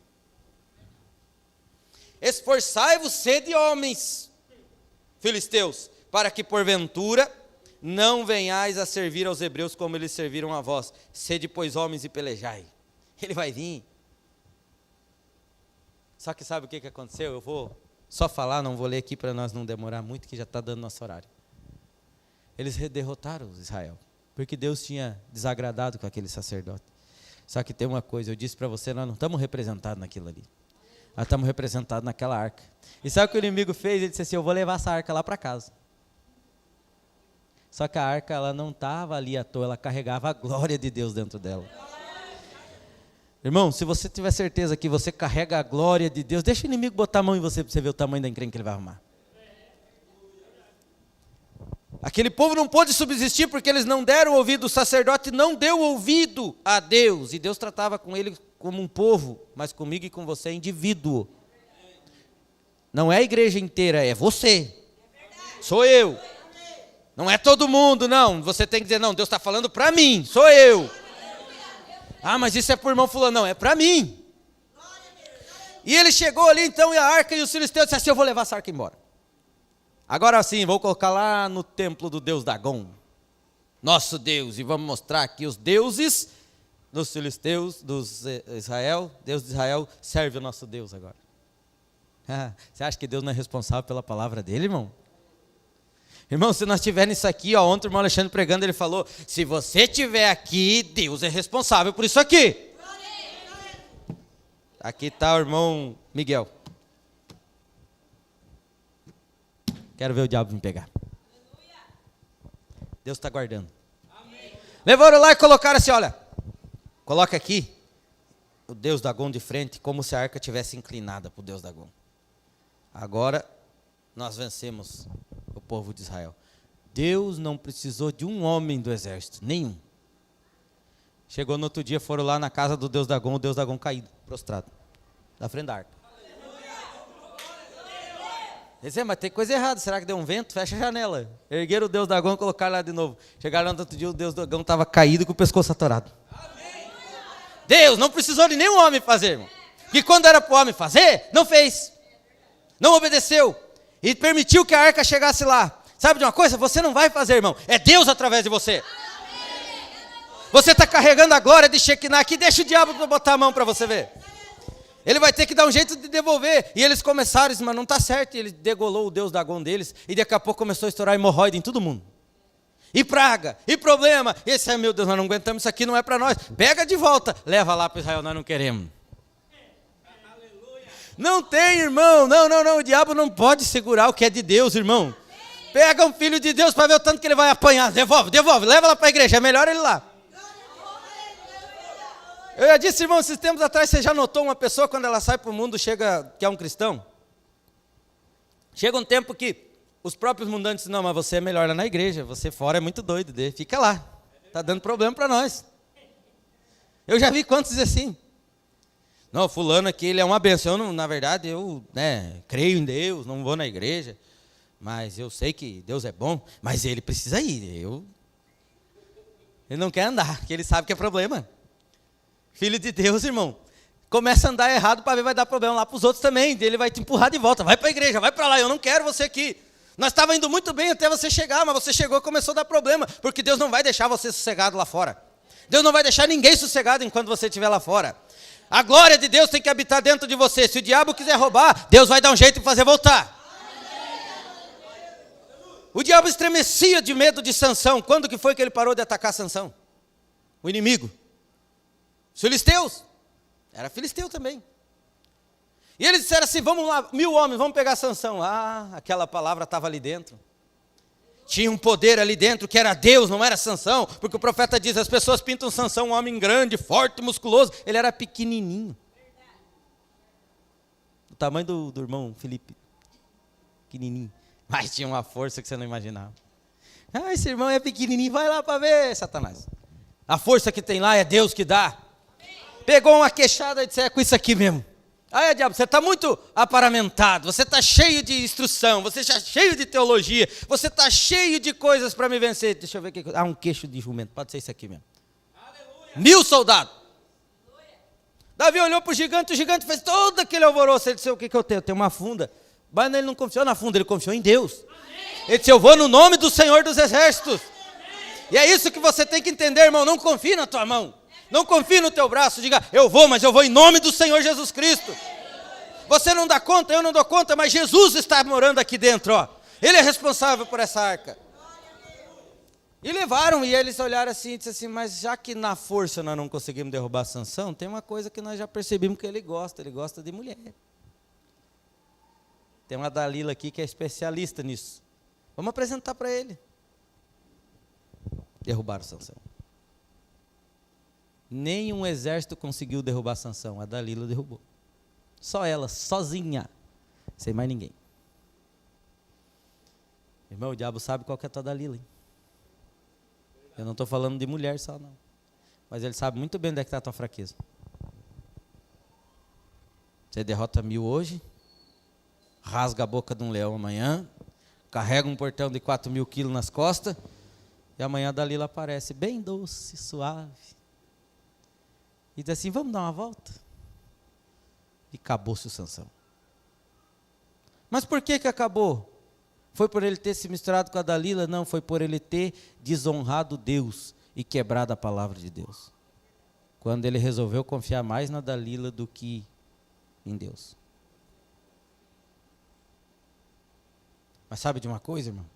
Esforçai-vos, sede homens, filisteus, para que porventura não venhais a servir aos hebreus como eles serviram a vós. Sede, pois, homens e pelejai. Ele vai vir. Só que sabe o que aconteceu? Eu vou só falar, não vou ler aqui para nós não demorar muito, que já está dando nosso horário. Eles derrotaram Israel, porque Deus tinha desagradado com aquele sacerdote. Só que tem uma coisa, eu disse para você, nós não estamos representados naquilo ali. Nós estamos representados naquela arca. E sabe o que o inimigo fez? Ele disse assim, eu vou levar essa arca lá para casa. Só que a arca, ela não estava ali à toa, ela carregava a glória de Deus dentro dela. Irmão, se você tiver certeza que você carrega a glória de Deus, deixa o inimigo botar a mão em você para você ver o tamanho da encrenca que ele vai arrumar. Aquele povo não pôde subsistir porque eles não deram ouvido, o sacerdote não deu ouvido a Deus. E Deus tratava com ele como um povo, mas comigo e com você é indivíduo. Não é a igreja inteira, é você. Sou eu. Não é todo mundo, não. Você tem que dizer, não, Deus está falando para mim, sou eu. Ah, mas isso é por irmão fulano. Não, é para mim. E ele chegou ali então, e a arca e os filisteus disseram assim, eu vou levar essa arca embora. Agora sim, vou colocar lá no templo do Deus Dagom, nosso Deus, e vamos mostrar aqui os deuses dos filisteus, dos Israel, Deus de Israel, serve o nosso Deus agora. Você acha que Deus não é responsável pela palavra dele, irmão? Irmão, se nós tivermos isso aqui, ontem o irmão Alexandre pregando, ele falou, se você estiver aqui, Deus é responsável por isso aqui. Aqui está o irmão Miguel. Quero ver o diabo me pegar. Deus está guardando. Amém. Levaram lá e colocaram assim, olha, coloca aqui o Deus Dagom de frente, como se a arca tivesse inclinada para o Deus Dagom. Agora nós vencemos o povo de Israel. Deus não precisou de um homem do exército, nenhum. Chegou no outro dia, foram lá na casa do Deus Dagom, o Deus Dagom caído, prostrado, na frente da arca. Disse, mas tem coisa errada, será que deu um vento? Fecha a janela. Ergueram o Deus Dagom e colocaram lá de novo. Chegaram lá no outro dia, o Deus Dagom estava caído com o pescoço atorado. Amém. Deus não precisou de nenhum homem fazer, irmão. E quando era para o homem fazer, não fez. Não obedeceu. E permitiu que a arca chegasse lá. Sabe de uma coisa? Você não vai fazer, irmão. É Deus através de você. Você está carregando a glória de Shekinah aqui. Deixa o diabo botar a mão para você ver. Ele vai ter que dar um jeito de devolver. E eles começaram, mas não está certo. E ele degolou o Deus Dagom deles. E daqui a pouco começou a estourar hemorroide em todo mundo. E praga, e problema. E esse, meu Deus, nós não aguentamos, isso aqui não é para nós. Pega de volta, leva lá para Israel, nós não queremos. Não tem, irmão. Não. O diabo não pode segurar o que é de Deus, irmão. Pega um filho de Deus para ver o tanto que ele vai apanhar. Devolve. Leva lá para a igreja. É melhor ele lá. Eu já disse, irmão, esses tempos atrás, você já notou uma pessoa quando ela sai para o mundo, chega, que é um cristão? Chega um tempo que os próprios mundanos dizem, não, mas você é melhor lá na igreja. Você fora é muito doido. Fica lá. Está dando problema para nós. Eu já vi quantos dizem assim. Não, fulano aqui, ele é uma bênção. Eu não, na verdade, eu creio em Deus, não vou na igreja. Mas eu sei que Deus é bom, mas ele precisa ir. Ele não quer andar, porque ele sabe que é problema. Filho de Deus, irmão. Começa a andar errado para ver, vai dar problema lá para os outros também. Ele vai te empurrar de volta. Vai para a igreja, vai para lá. Eu não quero você aqui. Nós estávamos indo muito bem até você chegar, mas você chegou e começou a dar problema. Porque Deus não vai deixar você sossegado lá fora. Deus não vai deixar ninguém sossegado enquanto você estiver lá fora. A glória de Deus tem que habitar dentro de você. Se o diabo quiser roubar, Deus vai dar um jeito de fazer voltar. O diabo estremecia de medo de Sansão. Quando que foi que ele parou de atacar Sansão? O inimigo. Os filisteus. Era filisteu também. E eles disseram assim, vamos lá, 1000 homens, vamos pegar Sansão. Ah, aquela palavra estava ali dentro. Tinha um poder ali dentro que era Deus, não era Sansão. Porque o profeta diz, as pessoas pintam Sansão um homem grande, forte, musculoso. Ele era pequenininho. O tamanho do irmão Felipe. Pequenininho. Mas tinha uma força que você não imaginava. Ah, esse irmão é pequenininho, vai lá para ver, Satanás. A força que tem lá é Deus que dá. Pegou uma queixada e disse, é com isso aqui mesmo. Ah, diabo, você está muito aparamentado, você está cheio de instrução, você está cheio de teologia, você está cheio de coisas para me vencer. Deixa eu ver o que... Ah, um queixo de jumento, pode ser isso aqui mesmo. Aleluia. 1000 soldados. Aleluia. Davi olhou para o gigante fez todo aquele alvoroço. Ele disse, o que eu tenho? Eu tenho uma funda. Mas ele não confiou na funda, ele confiou em Deus. Amém. Ele disse, eu vou no nome do Senhor dos Exércitos. Amém. E é isso que você tem que entender, irmão, não confie na tua mão. Não confie no teu braço, diga, eu vou, mas eu vou em nome do Senhor Jesus Cristo. Você não dá conta, eu não dou conta, mas Jesus está morando aqui dentro, ó. Ele é responsável por essa arca. E levaram, e eles olharam assim e disseram assim, mas já que na força nós não conseguimos derrubar Sansão, tem uma coisa que nós já percebemos que ele gosta de mulher. Tem uma Dalila aqui que é especialista nisso. Vamos apresentar para ele. Derrubaram Sansão. Nenhum exército conseguiu derrubar Sansão, a Dalila derrubou. Só ela, sozinha, sem mais ninguém. Irmão, o diabo sabe qual que é a tua Dalila, hein? Eu não estou falando de mulher só, não. Mas ele sabe muito bem onde é que está a tua fraqueza. Você derrota 1000 hoje, rasga a boca de um leão amanhã, carrega um portão de 4.000 quilos nas costas, e amanhã a Dalila aparece bem doce, suave. E diz assim, vamos dar uma volta? E acabou-se o Sansão. Mas por que acabou? Foi por ele ter se misturado com a Dalila? Não, foi por ele ter desonrado Deus e quebrado a palavra de Deus. Quando ele resolveu confiar mais na Dalila do que em Deus. Mas sabe de uma coisa, irmão?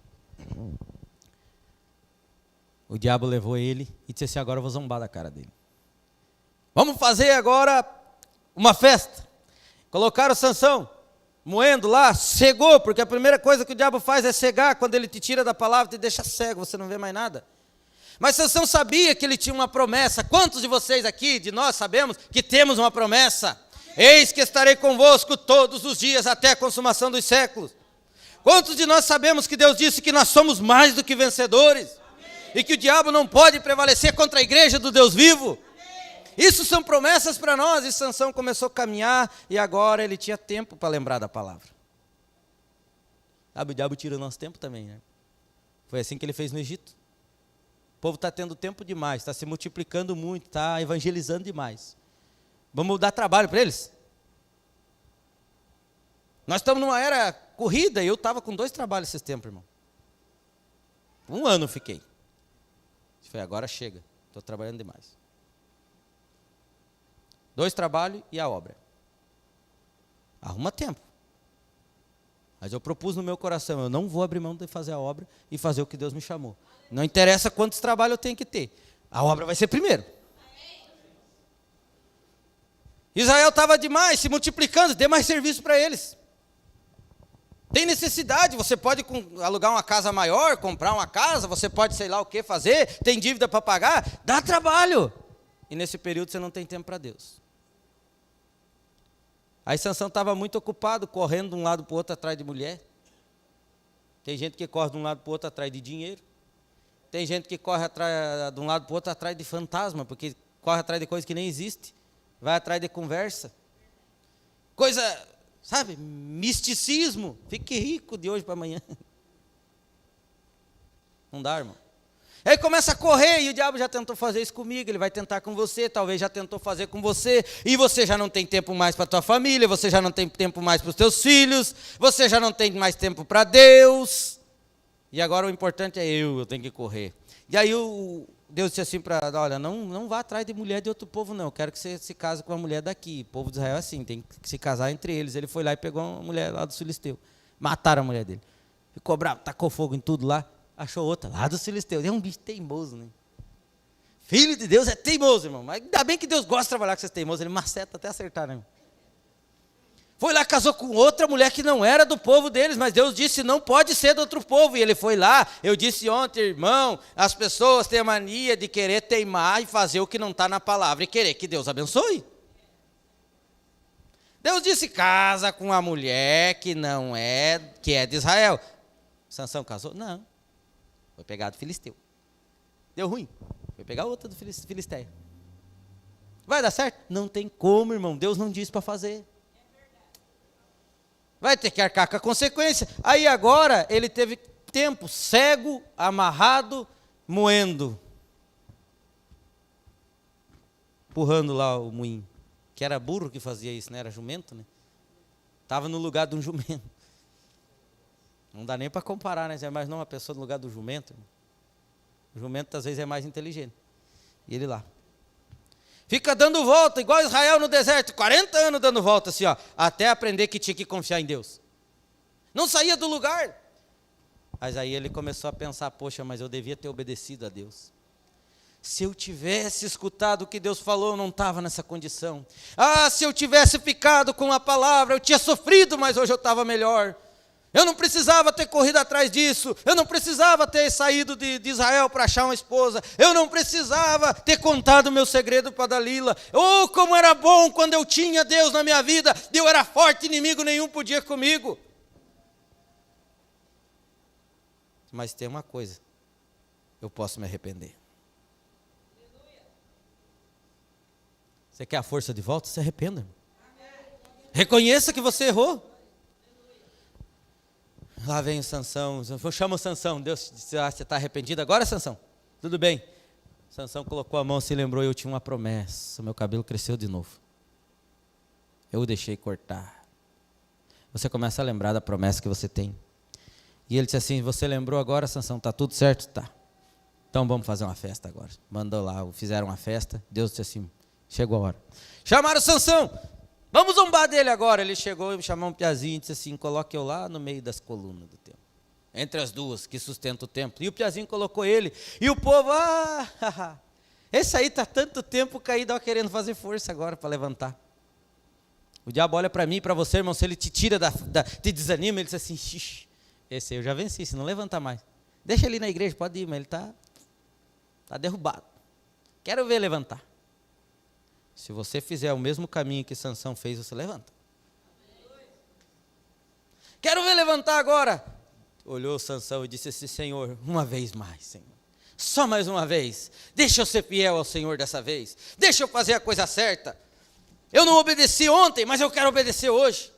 O diabo levou ele e disse assim, agora eu vou zombar da cara dele. Vamos fazer agora uma festa. Colocaram Sansão, moendo lá, cegou, porque a primeira coisa que o diabo faz é cegar, quando ele te tira da palavra, te deixa cego, você não vê mais nada. Mas Sansão sabia que ele tinha uma promessa. Quantos de vocês aqui, de nós, sabemos que temos uma promessa? Eis que estarei convosco todos os dias até a consumação dos séculos. Quantos de nós sabemos que Deus disse que nós somos mais do que vencedores? E que o diabo não pode prevalecer contra a igreja do Deus vivo? Isso são promessas para nós. E Sansão começou a caminhar e agora ele tinha tempo para lembrar da palavra. Sabe, o diabo tira o nosso tempo também, né? Foi assim que ele fez no Egito. O povo está tendo tempo demais, está se multiplicando muito, está evangelizando demais. Vamos dar trabalho para eles? Nós estamos numa era corrida e eu estava com 2 trabalhos esses tempos, irmão. 1 ano eu fiquei. Foi, agora chega, estou trabalhando demais. 2 trabalhos e a obra. Arruma tempo. Mas eu propus no meu coração, eu não vou abrir mão de fazer a obra e fazer o que Deus me chamou. Não interessa quantos trabalhos eu tenho que ter. A obra vai ser primeiro. Israel estava demais, se multiplicando, dê mais serviço para eles. Tem necessidade, você pode alugar uma casa maior, comprar uma casa, você pode sei lá o que fazer, tem dívida para pagar, dá trabalho. E nesse período você não tem tempo para Deus. Aí Sansão estava muito ocupado, correndo de um lado para o outro atrás de mulher. Tem gente que corre de um lado para o outro atrás de dinheiro. Tem gente que corre de um lado para o outro atrás de fantasma, porque corre atrás de coisa que nem existe. Vai atrás de conversa. Coisa, sabe, misticismo. Fique rico de hoje para amanhã. Não dá, irmão. Aí começa a correr e o diabo já tentou fazer isso comigo, ele vai tentar com você, talvez já tentou fazer com você, e você já não tem tempo mais para a tua família, você já não tem tempo mais para os teus filhos, você já não tem mais tempo para Deus, e agora o importante é eu tenho que correr. E aí o Deus disse assim para ela, olha, não vá atrás de mulher de outro povo não, eu quero que você se case com uma mulher daqui. O povo de Israel é assim, tem que se casar entre eles. Ele foi lá e pegou uma mulher lá dos filisteus. Mataram a mulher dele. Ficou bravo, tacou fogo em tudo lá, achou outra lá dos filisteus. É um bicho teimoso, né? Filho de Deus é teimoso, irmão. Mas ainda bem que Deus gosta de trabalhar com esses teimosos. Ele maceta até acertar, né? Foi lá, casou com outra mulher que não era do povo deles, mas Deus disse, não pode ser do outro povo. E ele foi lá, eu disse ontem, irmão, as pessoas têm a mania de querer teimar e fazer o que não está na palavra e querer que Deus abençoe. Deus disse, casa com a mulher que não é, que é de Israel. Sansão casou? Não. Foi pegar do filisteu. Deu ruim. Foi pegar outra do filisteia. Vai dar certo? Não tem como, irmão. Deus não disse para fazer. Vai ter que arcar com a consequência. Aí agora ele teve tempo cego, amarrado, moendo. Empurrando lá o moinho. Que era burro que fazia isso, né? Era jumento, né? Estava no lugar de um jumento. Não dá nem para comparar, né? Você imagina uma pessoa no lugar do jumento. O jumento às vezes é mais inteligente. E ele lá. Fica dando volta, igual Israel no deserto, 40 anos dando volta assim, ó, até aprender que tinha que confiar em Deus. Não saía do lugar. Mas aí ele começou a pensar, poxa, mas eu devia ter obedecido a Deus. Se eu tivesse escutado o que Deus falou, eu não estava nessa condição. Ah, se eu tivesse ficado com a palavra, eu tinha sofrido, mas hoje eu estava melhor. Eu não precisava ter corrido atrás disso. Eu não precisava ter saído de Israel para achar uma esposa. Eu não precisava ter contado o meu segredo para Dalila. Oh, como era bom quando eu tinha Deus na minha vida. Eu era forte, inimigo nenhum podia comigo. Mas tem uma coisa. Eu posso me arrepender. Você quer a força de volta? Se arrependa. Reconheça que você errou. Lá vem o Sansão, chama o Sansão, Deus disse, você está arrependido agora, Sansão? Tudo bem. Sansão colocou a mão, se lembrou, eu tinha uma promessa, meu cabelo cresceu de novo. Eu o deixei cortar. Você começa a lembrar da promessa que você tem. E ele disse assim, você lembrou agora, Sansão, está tudo certo? Tá. Então vamos fazer uma festa agora. Mandou lá, fizeram uma festa, Deus disse assim, chegou a hora. Chamaram Sansão. Vamos zombar dele agora. Ele chegou e chamou um piazinho e disse assim, coloque eu lá no meio das colunas do templo. Entre as duas que sustentam o templo. E o piazinho colocou ele. E o povo, esse aí está tanto tempo caído, ó, querendo fazer força agora para levantar. O diabo olha para mim e para você, irmão, se ele te tira, te desanima, ele diz assim, xixi, esse aí eu já venci, se não levanta mais. Deixa ele na igreja, pode ir, mas ele está derrubado. Quero ver levantar. Se você fizer o mesmo caminho que Sansão fez, você levanta. Quero ver levantar agora. Olhou Sansão e disse assim, Senhor, uma vez mais, Senhor. Só mais uma vez. Deixa eu ser fiel ao Senhor dessa vez. Deixa eu fazer a coisa certa. Eu não obedeci ontem, mas eu quero obedecer hoje.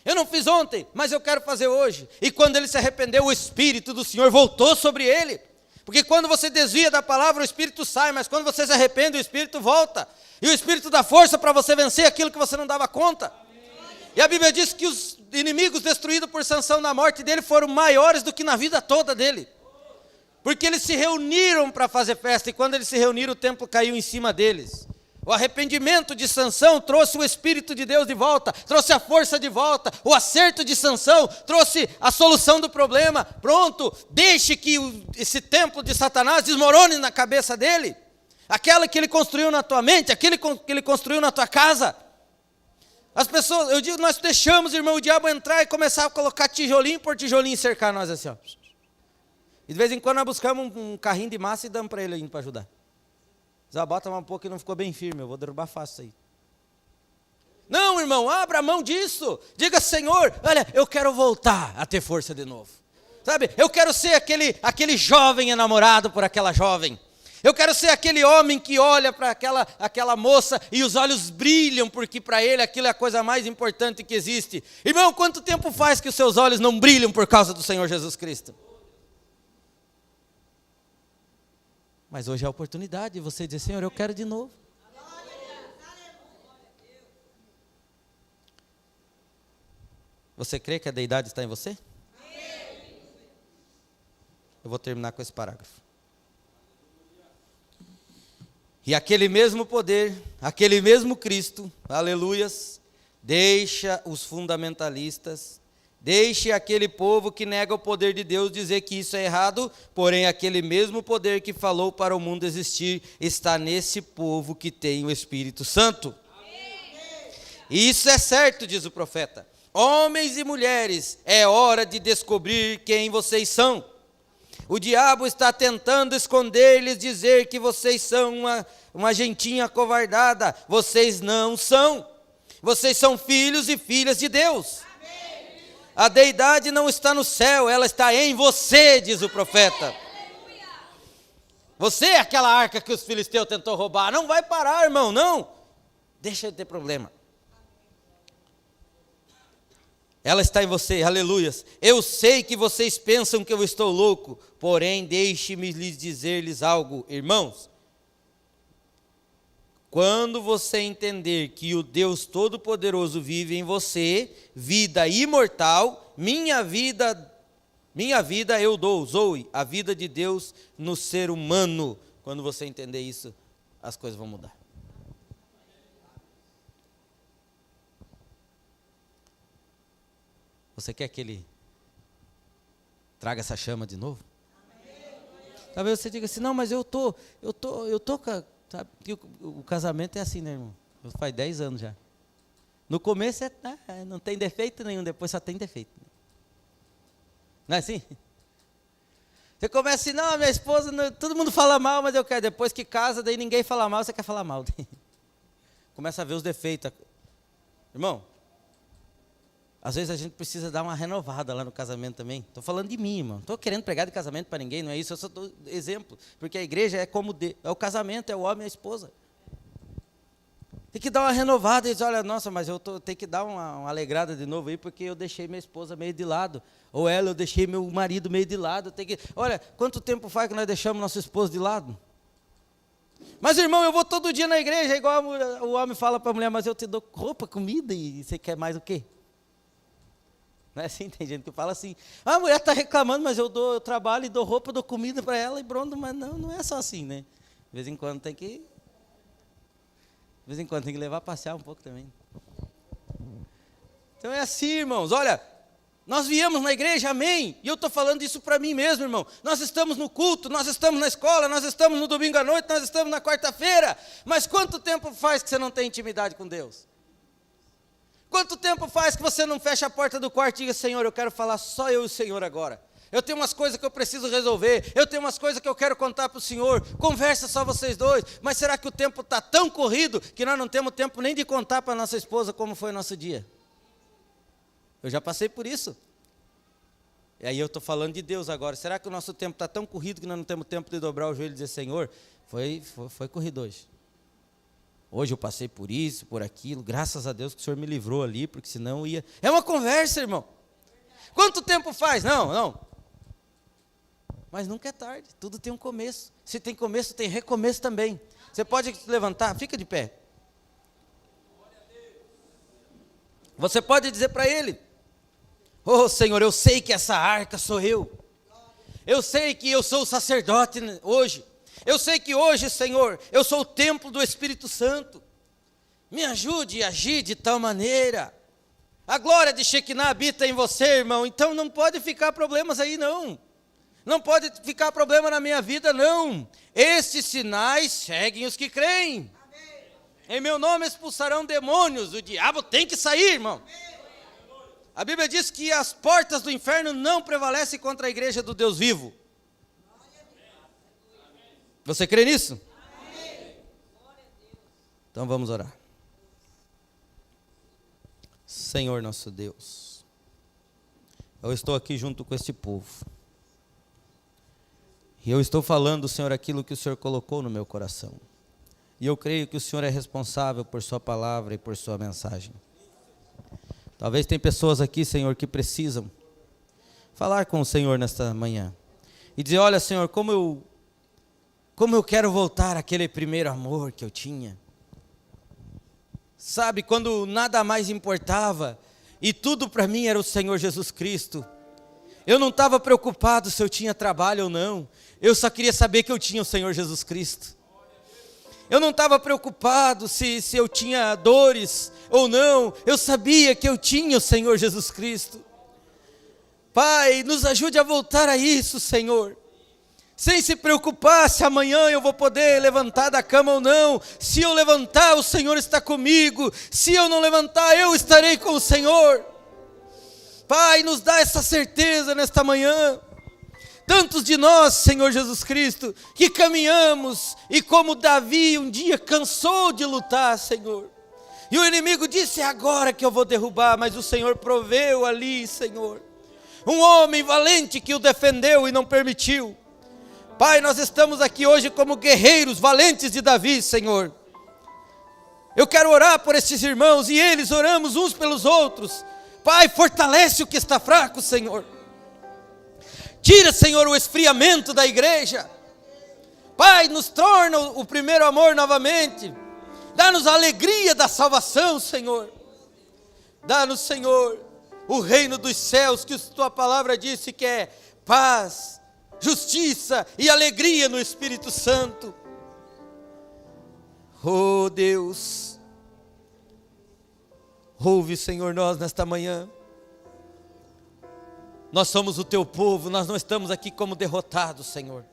Eu não fiz ontem, mas eu quero fazer hoje. E quando ele se arrependeu, o Espírito do Senhor voltou sobre ele. Porque quando você desvia da palavra, o Espírito sai, mas quando você se arrepende, o Espírito volta. E o Espírito dá força para você vencer aquilo que você não dava conta. Amém. E a Bíblia diz que os inimigos destruídos por Sansão na morte dele foram maiores do que na vida toda dele. Porque eles se reuniram para fazer festa, e quando eles se reuniram, o templo caiu em cima deles. O arrependimento de Sansão trouxe o Espírito de Deus de volta, trouxe a força de volta, o acerto de Sansão trouxe a solução do problema. Pronto, deixe que esse templo de Satanás desmorone na cabeça dele. Aquela que ele construiu na tua mente, aquele que ele construiu na tua casa. As pessoas, eu digo, nós deixamos, irmão, o diabo entrar e começar a colocar tijolinho por tijolinho e cercar nós assim, ó. E de vez em quando nós buscamos um carrinho de massa e damos para ele para ajudar. Já bota um pouco que não ficou bem firme, eu vou derrubar fácil isso aí. Não, irmão, abra a mão disso. Diga, Senhor, olha, eu quero voltar a ter força de novo. Sabe, eu quero ser aquele jovem enamorado por aquela jovem. Eu quero ser aquele homem que olha para aquela moça e os olhos brilham, porque para ele aquilo é a coisa mais importante que existe. Irmão, quanto tempo faz que os seus olhos não brilham por causa do Senhor Jesus Cristo? Mas hoje é a oportunidade de você dizer, Senhor, eu quero de novo. Você crê que a deidade está em você? Eu vou terminar com esse parágrafo. E aquele mesmo poder, aquele mesmo Cristo, aleluias, deixa os fundamentalistas, deixe aquele povo que nega o poder de Deus dizer que isso é errado, porém aquele mesmo poder que falou para o mundo existir está nesse povo que tem o Espírito Santo. E isso é certo, diz o profeta. Homens e mulheres, é hora de descobrir quem vocês são. O diabo está tentando esconder-lhes, dizer que vocês são uma gentinha acovardada. Vocês não são. Vocês são filhos e filhas de Deus. Amém. A deidade não está no céu, ela está em você, diz o profeta. Você é aquela arca que os filisteus tentou roubar. Não vai parar, irmão, não. Deixa de ter problema. Ela está em você, aleluias. Eu sei que vocês pensam que eu estou louco, porém deixe-me lhes dizer-lhes algo, irmãos. Quando você entender que o Deus Todo-Poderoso vive em você, vida imortal, minha vida eu dou, Zoe, a vida de Deus no ser humano. Quando você entender isso, as coisas vão mudar. Você quer que ele traga essa chama de novo? Talvez você diga assim, não, mas eu tô, sabe, o casamento é assim, né, irmão? Faz 10 anos já. No começo não tem defeito nenhum, depois só tem defeito. Não é assim? Você começa assim, não, minha esposa, todo mundo fala mal, mas eu quero. Depois que casa, daí ninguém fala mal, você quer falar mal. Começa a ver os defeitos. Irmão, às vezes a gente precisa dar uma renovada lá no casamento também. Estou falando de mim, irmão. Não estou querendo pregar de casamento para ninguém, não é isso. Eu só dou exemplo. Porque a igreja é como é o casamento, é o homem e a esposa. Tem que dar uma renovada e dizer, olha, nossa, mas eu tenho que dar uma alegrada de novo aí, porque eu deixei minha esposa meio de lado. Ou eu deixei meu marido meio de lado. Olha, quanto tempo faz que nós deixamos nosso esposo de lado? Mas, irmão, eu vou todo dia na igreja, igual o homem fala para a mulher, mas eu te dou roupa, comida, e você quer mais o quê? Não é assim? Tem gente que fala assim, a mulher está reclamando, mas eu trabalho e dou roupa, dou comida para ela e pronto, mas não é só assim, né? De vez em quando tem que levar a passear um pouco também. Então é assim, irmãos, olha, nós viemos na igreja, amém, e eu estou falando isso para mim mesmo, irmão. Nós estamos no culto, nós estamos na escola, nós estamos no domingo à noite, nós estamos na quarta-feira, mas quanto tempo faz que você não tem intimidade com Deus? Quanto tempo faz que você não fecha a porta do quarto e diga, Senhor, eu quero falar só eu e o Senhor agora. Eu tenho umas coisas que eu preciso resolver, eu tenho umas coisas que eu quero contar para o Senhor, conversa só vocês dois, mas será que o tempo está tão corrido que nós não temos tempo nem de contar para a nossa esposa como foi o nosso dia? Eu já passei por isso. E aí eu estou falando de Deus agora, será que o nosso tempo está tão corrido que nós não temos tempo de dobrar o joelho e dizer, Senhor, foi corrido hoje. Hoje eu passei por isso, por aquilo, graças a Deus que o Senhor me livrou ali, porque senão ia... É uma conversa, irmão. Quanto tempo faz? Não. Mas nunca é tarde, tudo tem um começo. Se tem começo, tem recomeço também. Você pode se levantar, fica de pé. Você pode dizer para ele, oh Senhor, eu sei que essa arca sou eu. Eu sei que eu sou o sacerdote hoje. Eu sei que hoje, Senhor, eu sou o templo do Espírito Santo. Me ajude a agir de tal maneira. A glória de Shekinah habita em você, irmão. Então não pode ficar problemas aí, não. Não pode ficar problema na minha vida, não. Estes sinais seguem os que creem. Amém. Em meu nome expulsarão demônios. O diabo tem que sair, irmão. Amém. A Bíblia diz que as portas do inferno não prevalecem contra a igreja do Deus vivo. Você crê nisso? Amém. Então vamos orar. Senhor nosso Deus, eu estou aqui junto com este povo. E eu estou falando, Senhor, aquilo que o Senhor colocou no meu coração. E eu creio que o Senhor é responsável por sua palavra e por sua mensagem. Talvez tem pessoas aqui, Senhor, que precisam falar com o Senhor nesta manhã. E dizer, olha, Senhor, como eu quero voltar àquele primeiro amor que eu tinha. Sabe, quando nada mais importava e tudo para mim era o Senhor Jesus Cristo. Eu não estava preocupado se eu tinha trabalho ou não. Eu só queria saber que eu tinha o Senhor Jesus Cristo. Eu não estava preocupado se eu tinha dores ou não. Eu sabia que eu tinha o Senhor Jesus Cristo. Pai, nos ajude a voltar a isso, Senhor. Sem se preocupar se amanhã eu vou poder levantar da cama ou não. Se eu levantar, o Senhor está comigo. Se eu não levantar, eu estarei com o Senhor. Pai, nos dá essa certeza nesta manhã. Tantos de nós, Senhor Jesus Cristo, que caminhamos e como Davi um dia cansou de lutar, Senhor. E o inimigo disse, é agora que eu vou derrubar, mas o Senhor proveu ali, Senhor. Um homem valente que o defendeu e não permitiu. Pai, nós estamos aqui hoje como guerreiros valentes de Davi, Senhor. Eu quero orar por esses irmãos e eles oramos uns pelos outros. Pai, fortalece o que está fraco, Senhor. Tira, Senhor, o esfriamento da igreja. Pai, nos torna o primeiro amor novamente. Dá-nos a alegria da salvação, Senhor. Dá-nos, Senhor, o reino dos céus, que tua palavra disse que é paz, justiça e alegria no Espírito Santo. Oh Deus, ouve, Senhor, nós nesta manhã. Nós somos o teu povo, nós não estamos aqui como derrotados, Senhor.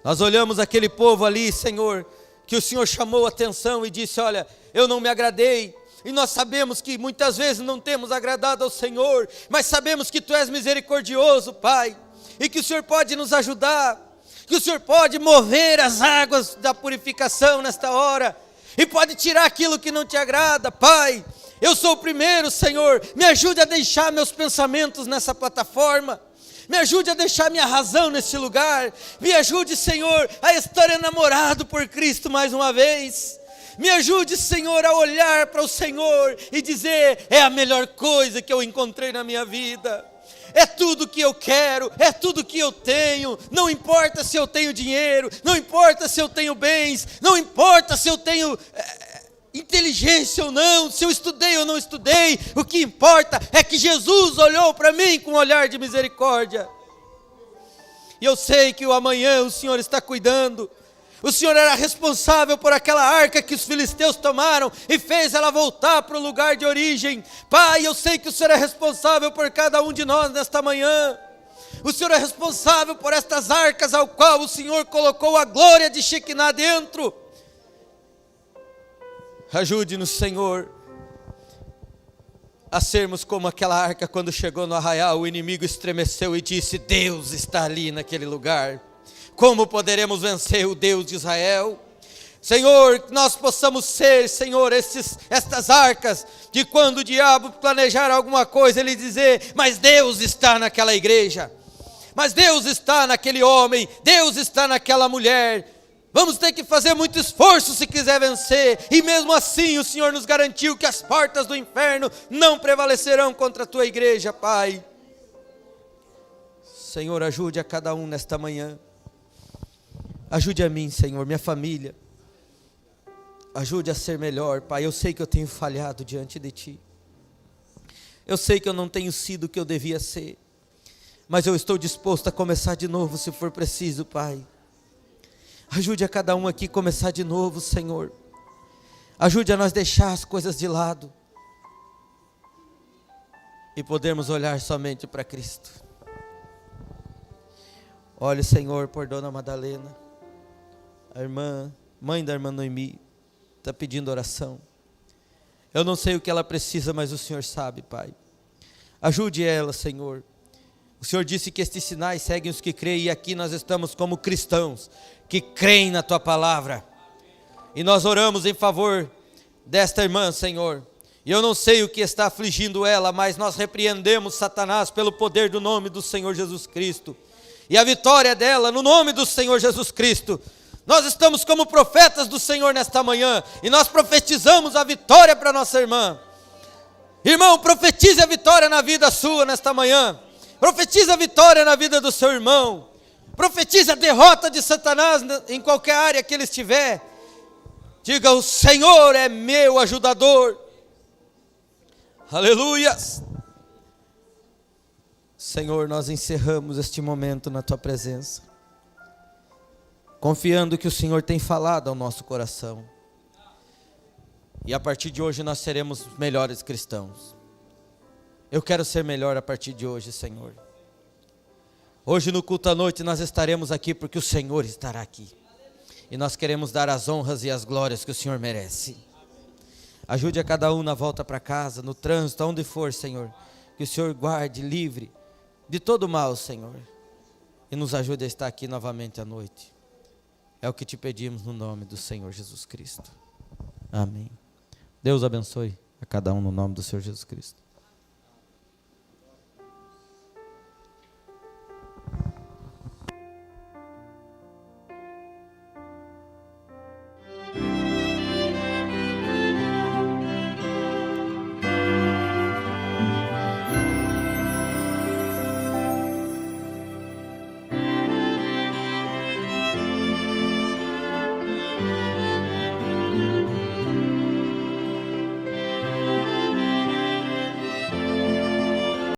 Nós olhamos aquele povo ali, Senhor, que o Senhor chamou a atenção e disse, olha, eu não me agradei. E nós sabemos que muitas vezes não temos agradado ao Senhor, mas sabemos que tu és misericordioso, Pai, e que o Senhor pode nos ajudar, que o Senhor pode mover as águas da purificação nesta hora, e pode tirar aquilo que não te agrada, Pai. Eu sou o primeiro, Senhor, me ajude a deixar meus pensamentos nessa plataforma, me ajude a deixar minha razão nesse lugar, me ajude, Senhor, a estar enamorado por Cristo mais uma vez, me ajude, Senhor, a olhar para o Senhor e dizer, é a melhor coisa que eu encontrei na minha vida, é tudo que eu quero, é tudo que eu tenho, não importa se eu tenho dinheiro, não importa se eu tenho bens, não importa se eu tenho inteligência ou não, se eu estudei ou não estudei, o que importa é que Jesus olhou para mim com um olhar de misericórdia, e eu sei que o amanhã o Senhor está cuidando. O Senhor era responsável por aquela arca que os filisteus tomaram e fez ela voltar para o lugar de origem. Pai, eu sei que o Senhor é responsável por cada um de nós nesta manhã. O Senhor é responsável por estas arcas ao qual o Senhor colocou a glória de Shekinah dentro. Ajude-nos, Senhor, a sermos como aquela arca quando chegou no arraial, o inimigo estremeceu e disse, Deus está ali naquele lugar. Como poderemos vencer o Deus de Israel? Senhor, que nós possamos ser, Senhor, estas arcas, que quando o diabo planejar alguma coisa, ele dizer, mas Deus está naquela igreja, mas Deus está naquele homem, Deus está naquela mulher. Vamos ter que fazer muito esforço se quiser vencer, e mesmo assim o Senhor nos garantiu que as portas do inferno não prevalecerão contra a tua igreja, Pai. Senhor, ajude a cada um nesta manhã. Ajude a mim, Senhor, minha família. Ajude a ser melhor, Pai. Eu sei que eu tenho falhado diante de Ti. Eu sei que eu não tenho sido o que eu devia ser. Mas eu estou disposto a começar de novo se for preciso, Pai. Ajude a cada um aqui a começar de novo, Senhor. Ajude a nós deixar as coisas de lado. E podermos olhar somente para Cristo. Olhe, Senhor, por Dona Madalena. A irmã, mãe da irmã Noemi, está pedindo oração. Eu não sei o que ela precisa, mas o Senhor sabe, Pai. Ajude ela, Senhor. O Senhor disse que estes sinais seguem os que creem, e aqui nós estamos como cristãos, que creem na Tua palavra. E nós oramos em favor desta irmã, Senhor. E eu não sei o que está afligindo ela, mas nós repreendemos Satanás pelo poder do nome do Senhor Jesus Cristo. E a vitória dela no nome do Senhor Jesus Cristo. Nós estamos como profetas do Senhor nesta manhã, e nós profetizamos a vitória para nossa irmã. Irmão, profetize a vitória na vida sua nesta manhã. Profetize a vitória na vida do seu irmão. Profetize a derrota de Satanás em qualquer área que ele estiver. Diga, o Senhor é meu ajudador. Aleluias. Senhor, nós encerramos este momento na Tua presença. confiando que o Senhor tem falado ao nosso coração. E a partir de hoje nós seremos melhores cristãos. Eu quero ser melhor a partir de hoje, Senhor. Hoje no culto à noite nós estaremos aqui porque o Senhor estará aqui. E nós queremos dar as honras e as glórias que o Senhor merece. Ajude a cada um na volta para casa, no trânsito, aonde for, Senhor. Que o Senhor guarde, livre de todo mal, Senhor. E nos ajude a estar aqui novamente à noite. É o que te pedimos no nome do Senhor Jesus Cristo. Amém. Deus abençoe a cada um no nome do Senhor Jesus Cristo.